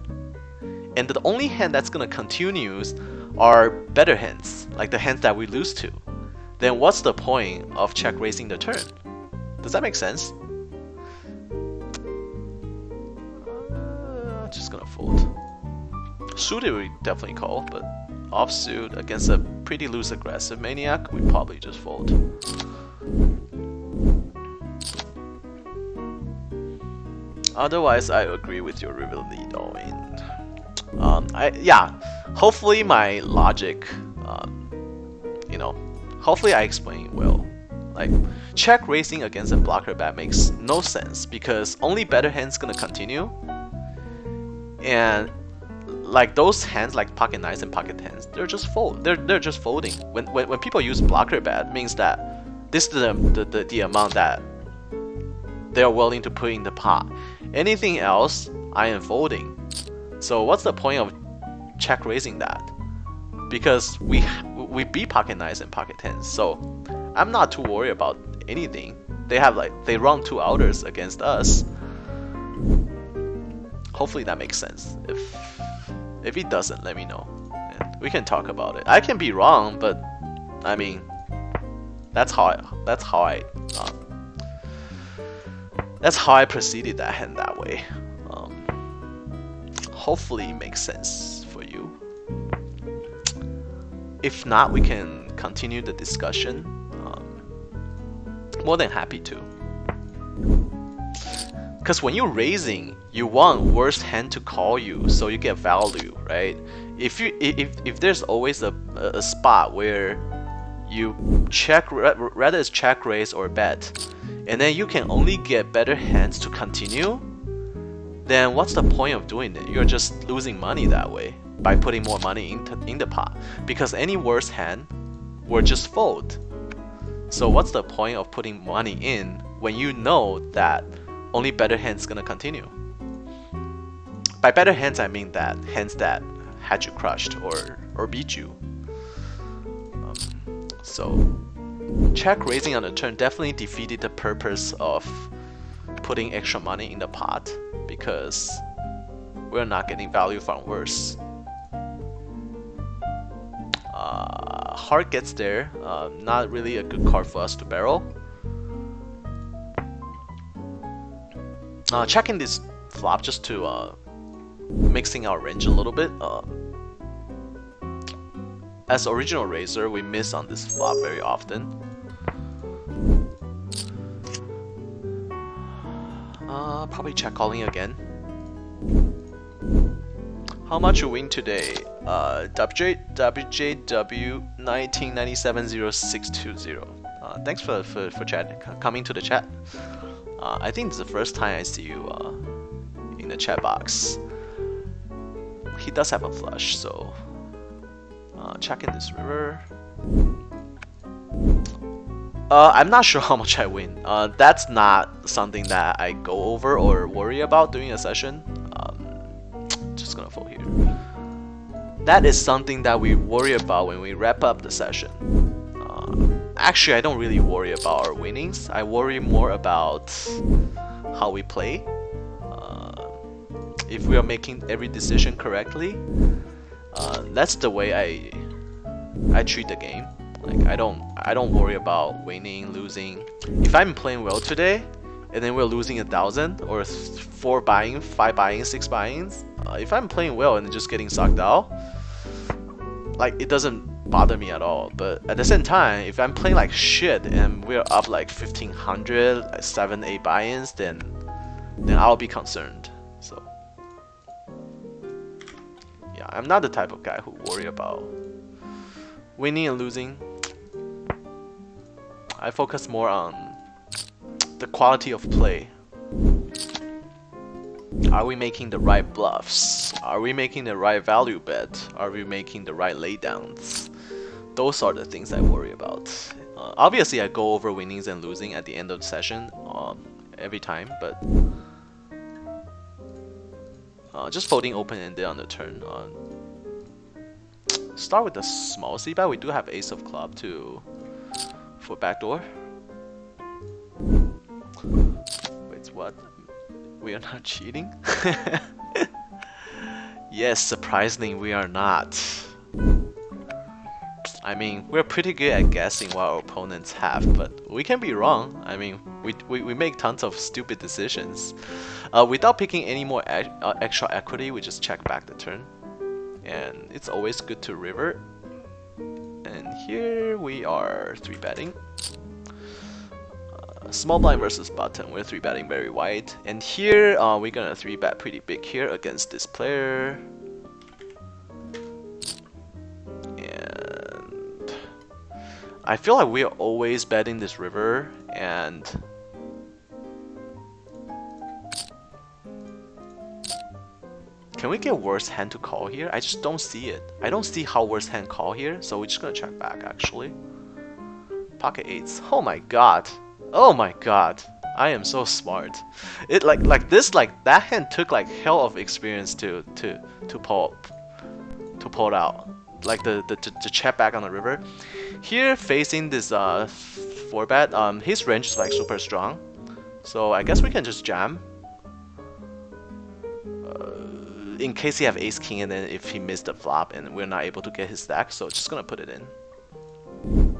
Speaker 1: and the only hand that's gonna continue are better hands, like the hands that we lose to. Then what's the point of check raising the turn? Does that make sense? Just gonna fold. Suited we definitely call, but offsuit against a pretty loose aggressive maniac, we probably just fold. Otherwise, I agree with your river lead all in. Yeah, hopefully my logic, you know, hopefully I explain well. Like, check raising against a blocker bet makes no sense, because only better hands gonna continue, and like those hands like pocket 9s and pocket 10s, they're just they're just folding. When people use blocker bet, means that this is the amount that they are willing to put in the pot. Anything else, I am folding. So what's the point of check raising that? Because we beat pocket 9s and pocket 10s, so I'm not too worried about anything. They run 2 outers against us. Hopefully that makes sense. If it doesn't, let me know, and we can talk about it. I can be wrong, but I mean, that's how I proceeded that hand that way. Hopefully it makes sense for you. If not, we can continue the discussion. More than happy to. Because when you're raising, you want worst hand to call you, so you get value, right? If there's always a spot where you check, rather it's check, raise, or bet, and then you can only get better hands to continue, then what's the point of doing it? You're just losing money that way by putting more money in the pot, because any worse hand will just fold. So what's the point of putting money in when you know that only better hands gonna continue? By better hands, I mean that hands that had you crushed or beat you. So check raising on the turn definitely defeated the purpose of putting extra money in the pot, because we're not getting value from worse. Heart gets there, not really a good card for us to barrel. Checking this flop just to mixing our range a little bit. As original raiser, we miss on this flop very often. Probably check calling again. How much you win today? WJW 19970620. Thanks for chat, coming to the chat. I think this is the first time I see you in the chat box. He does have a flush, so checking this river. I'm not sure how much I win. That's not something that I go over or worry about during a session. Just gonna fold here. That is something that we worry about when we wrap up the session. Actually, I don't really worry about our winnings. I worry more about how we play. If we are making every decision correctly, that's the way I treat the game. Like I don't worry about winning, losing. If I'm playing well today, and then we're losing 1,000 or 4 buying, 5 buying, 6 buyings. If I'm playing well and just getting sucked out, like it doesn't bother me at all. But at the same time, if I'm playing like shit and we're up like 1,500, like 7, 8 buy-ins, then I'll be concerned. So yeah, I'm not the type of guy who worry about winning and losing. I focus more on the quality of play. Are we making the right bluffs? Are we making the right value bet? Are we making the right laydowns? Those are the things I worry about. Obviously, I go over winnings and losing at the end of the session every time, but just folding open-ended on the turn. Start with a small c-bet. We do have ace of club for backdoor. Wait, what? We are not cheating? Yes, surprisingly, we are not. I mean, we're pretty good at guessing what our opponents have, but we can be wrong. I mean, we make tons of stupid decisions. Without picking any more extra equity, we just check back the turn. And it's always good to river. And here we are 3-betting. Small blind versus button, we're 3-betting very wide. And here, we're gonna 3-bet pretty big here against this player. And I feel like we're always betting this river, and can we get worse hand to call here? I just don't see it. I don't see how worse hand call here, so we're just gonna check back actually. Pocket 8s. Oh my god. Oh my god. I am so smart. It like that hand took like hell of experience to pull it out. Like the check back on the river. Here facing this 4-bet, his range is like super strong. So I guess we can just jam. In case he have ace king, and then if he missed the flop and we're not able to get his stack, so just gonna put it in.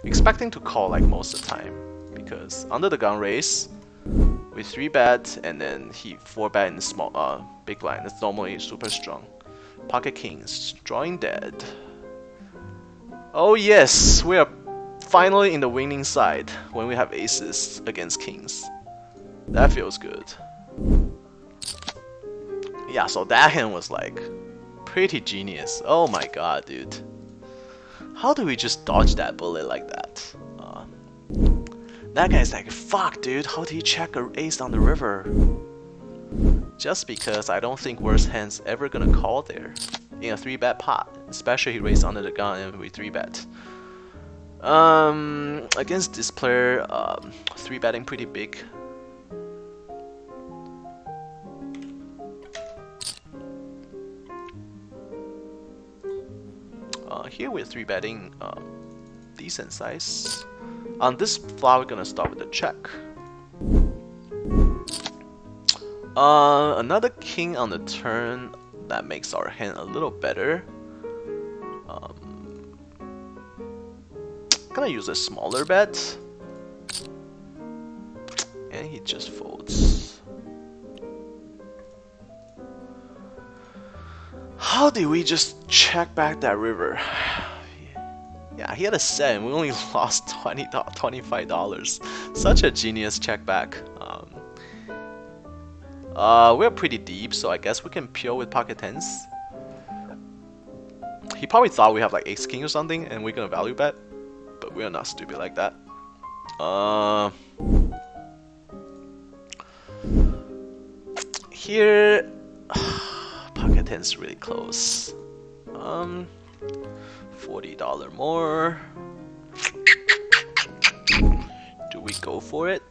Speaker 1: Expecting to call like most of the time, because under the gun raise, we 3-bet and then he 4-bet in the small big blind. That's normally super strong. Pocket kings, drawing dead. Oh yes, we are finally in the winning side when we have aces against kings. That feels good. Yeah, so that hand was like pretty genius. Oh my god, dude. How do we just dodge that bullet like that? That guy's like, fuck dude, how do you check a ace on the river? Just because I don't think worse hand's ever gonna call there in a 3-bet pot, especially he raised under the gun and we 3-bet. Against this player, 3-betting pretty big. Here we're 3-betting decent size. On this flop, we're gonna start with a check. Another king on the turn, that makes our hand a little better. Gonna use a smaller bet, and he just folds. How did we just check back that river? Yeah, he had a set and we only lost $25. Such a genius check back. We're pretty deep, so I guess we can peel with pocket tens. He probably thought we have like ace king or something and we're gonna value bet, but we're not stupid like that. Here, pocket tens really close. $40 more. Do we go for it?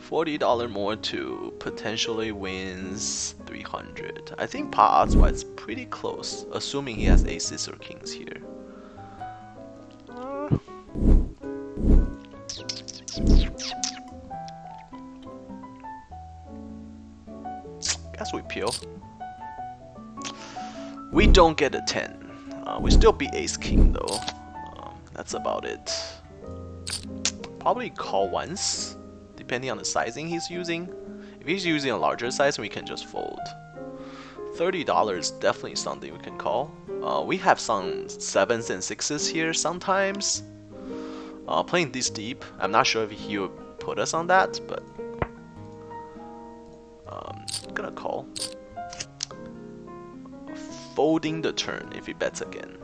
Speaker 1: $40 more to potentially wins 300. I think pot odds wise pretty close, assuming he has aces or kings here. Guess we peel. We don't get a 10. We still beat ace king though. That's about it. Probably call once, depending on the sizing he's using. If he's using a larger size, we can just fold. $30 is definitely something we can call. We have some 7s and 6s here sometimes. Playing this deep, I'm not sure if he would put us on that, but I'm gonna call. Folding the turn if he bets again.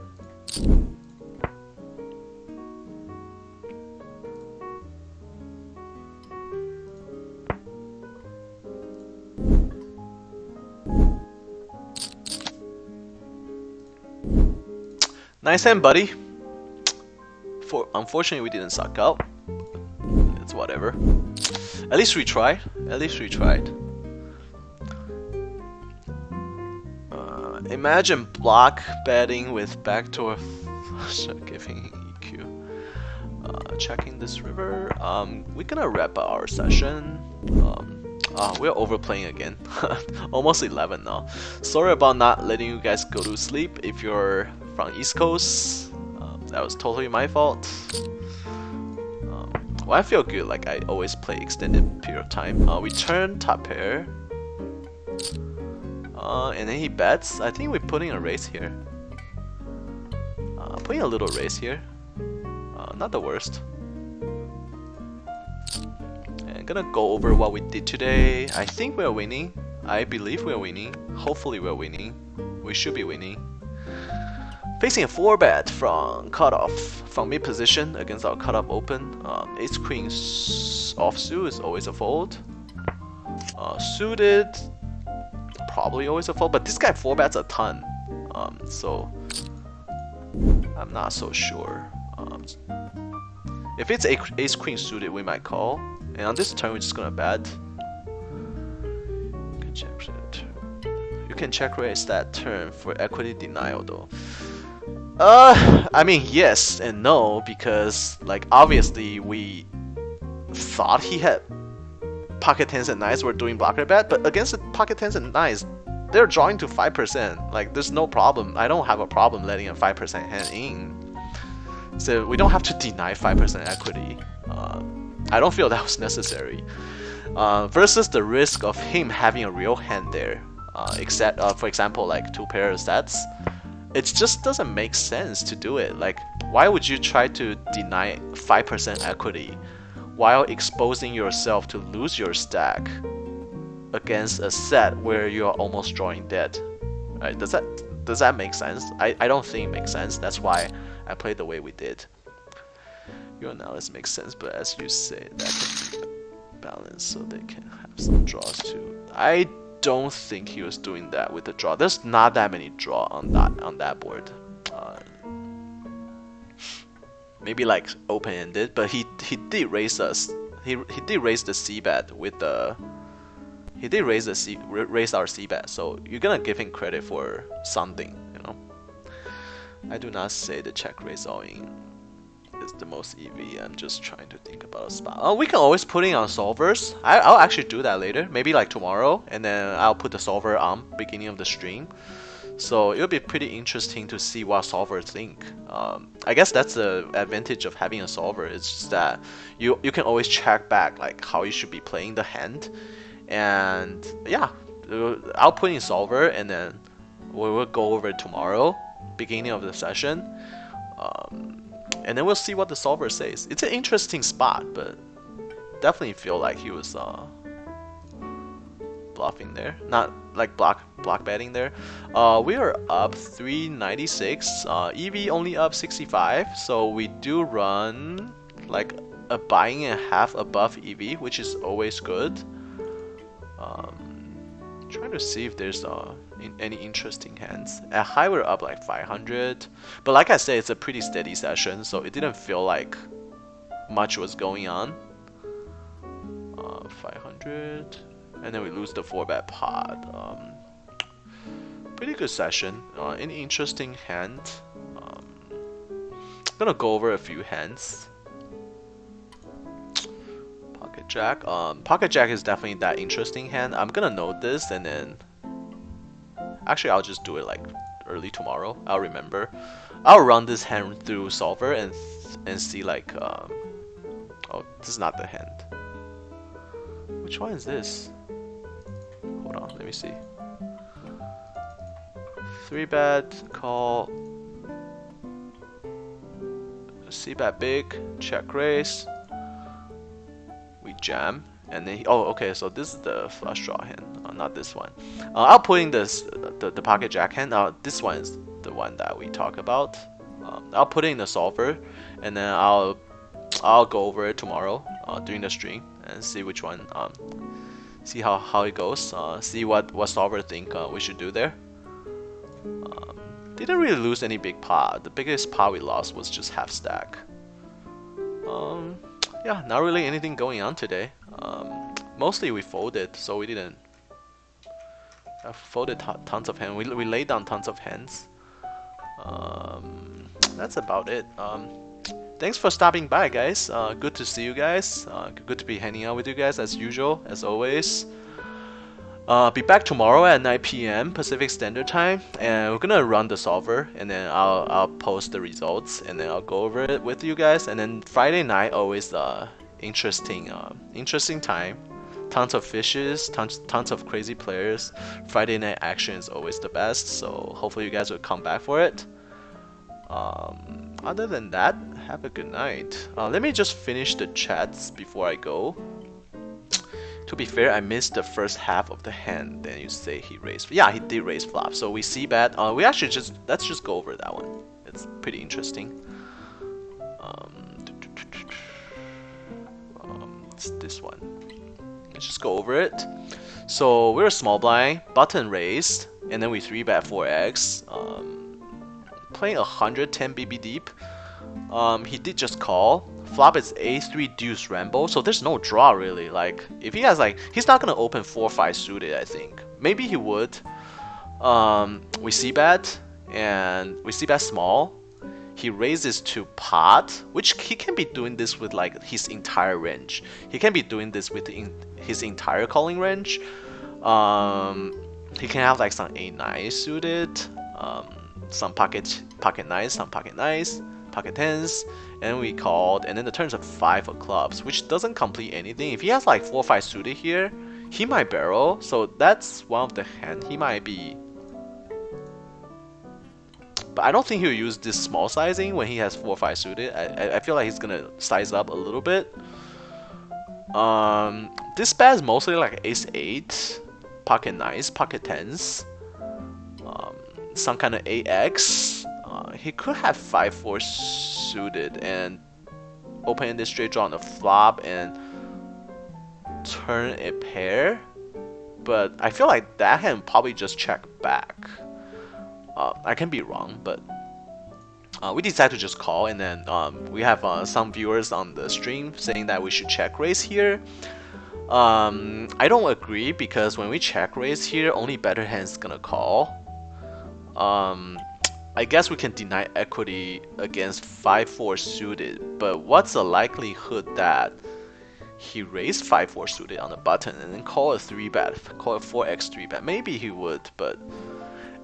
Speaker 1: Nice hand, buddy. Unfortunately, we didn't suck out. It's whatever. At least we tried. At least we tried. Imagine block betting with backdoor flush giving EQ. Checking this river. We're gonna wrap up our session. We're overplaying again. Almost 11 now. Sorry about not letting you guys go to sleep if you're from East Coast. That was totally my fault. Well, I feel good, like I always play extended period of time. We turn top pair. And then he bets. I think we're putting a raise here. Putting a little raise here. Not the worst. And gonna go over what we did today. I think we're winning. I believe we're winning. Hopefully we're winning. We should be winning. Facing a 4-bet from cutoff, from mid position against our cutoff open. Ace queen offsuit is always a fold. Suited, probably always a fold, but this guy 4-bets a ton, so I'm not so sure. If it's ace queen suited, we might call, and on this turn we're just gonna bet. You can check raise that turn for equity denial though. I mean yes and no, because like obviously we thought he had pocket 10s and 9s were doing blocker bet, but against the pocket 10s and 9s, they're drawing to 5%. Like there's no problem. I don't have a problem letting a 5% hand in. So we don't have to deny 5% equity. I don't feel that was necessary. Versus the risk of him having a real hand there. Except for example like 2 pair of sets. It just doesn't make sense to do it. Like why would you try to deny 5% equity while exposing yourself to lose your stack against a set where you are almost drawing dead? Right? Does that Does that make sense? I don't think it makes sense. That's why I played the way we did. Your analysis makes sense, but as you say, that can be balanced so they can have some draws too. I don't think he was doing that with the draw. There's not that many draw on that board. Maybe like open-ended, but he did raise us. He did raise the C bet with the. He did raise our C bet, so you're gonna give him credit for something, you know. I do not say the check raise all in is the most EV. I'm just trying to think about a spot. Oh, we can always put in on solvers. I'll actually do that later, maybe like tomorrow, and then I'll put the solver on beginning of the stream. So it'll be pretty interesting to see what solvers think. I guess that's the advantage of having a solver. It's just that you can always check back like how you should be playing the hand, and yeah, I'll put in solver, and then we'll go over it tomorrow, beginning of the session, and then we'll see what the solver says. It's an interesting spot, but definitely feel like he was bluffing there, not like block betting there. We are up 396, EV only up 65, so we do run like a buying and a half above EV, which is always good. Trying to see if there's any interesting hands. At high we're up like 500, but like I said, it's a pretty steady session, so it didn't feel like much was going on. 500. And then we lose the 4-bet pot. Pretty good session. An interesting hand. Gonna go over a few hands. Pocket Jack. Pocket Jack is definitely that interesting hand. I'm gonna note this, and then actually I'll just do it like early tomorrow. I'll remember. I'll run this hand through solver and see like. Oh, this is not the hand. Which one is this? Hold on, let me see. 3-bet, call, C-bet big, check raise, we jam, and then oh, okay, so this is the flush draw hand, not this one. I'll put in this the pocket jack hand. This one is the one that we talk about. I'll put in the solver, and then I'll go over it tomorrow during the stream and see which one. See how it goes. See what solver think we should do there. Didn't really lose any big pot. The biggest pot we lost was just half stack. Yeah, not really anything going on today. Mostly we folded, so we didn't. Folded tons of hands. We laid down tons of hands. That's about it. Thanks for stopping by, guys. Good to see you guys. Good to be hanging out with you guys as usual, as always. Be back tomorrow at 9 PM Pacific Standard Time, and we're gonna run the solver, and then I'll post the results, and then I'll go over it with you guys. And then Friday night, always interesting time. Tons of fishes, tons of crazy players. Friday night action is always the best, so hopefully you guys will come back for it. Other than that, have a good night. Let me just finish the chats before I go. To be fair, I missed the first half of the hand. Then you say he raised. Yeah, he did raise flop. So we see bet. We actually let's just go over that one. It's pretty interesting. It's this one. Let's just go over it. So we're a small blind, button raised, and then we 3-bet 4x. Playing 110 BB deep. He did just call. Flop is A3 deuce Rambo, so there's no draw really. Like if he has like, he's not gonna open 4-5 suited. I think maybe he would. We see bet, and we see bet small. He raises to pot, which he can be doing this with like his entire range. He can be doing this with his entire calling range. He can have like some A9 suited, some pocket nines, some pocket nines, pocket tens, and we called, and then the turns of 5 of clubs, which doesn't complete anything. If he has like 4-5 suited here, he might barrel, so that's one of the hand he might be. But I don't think he'll use this small sizing when he has 4-5 suited. I feel like he's gonna size up a little bit. This bet is mostly like ace 8, pocket 9s, pocket 10s. some kind of AX. He could have 5-4 suited and open this straight draw on the flop and turn a pair. But I feel like that hand probably just check back. I can be wrong, but we decide to just call, and then we have some viewers on the stream saying that we should check raise here. I don't agree, because when we check raise here, only better hands gonna call. I guess we can deny equity against 5-4 suited, but what's the likelihood that he raised 5-4 suited on the button and then call a 3-bet, call a 4x 3-bet? Maybe he would, but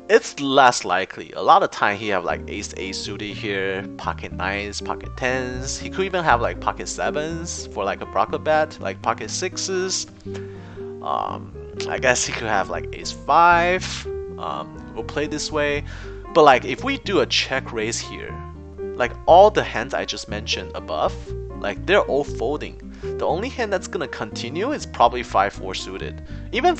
Speaker 1: it's less likely. A lot of time he have like ace-8 suited here, pocket 9s, pocket 10s. He could even have like pocket 7s for like a broker bet, like pocket 6s. I guess he could have like ace-5. We'll play this way. But like if we do a check raise here, like all the hands I just mentioned above, like they're all folding. The only hand that's gonna continue is probably 5-4 suited. Even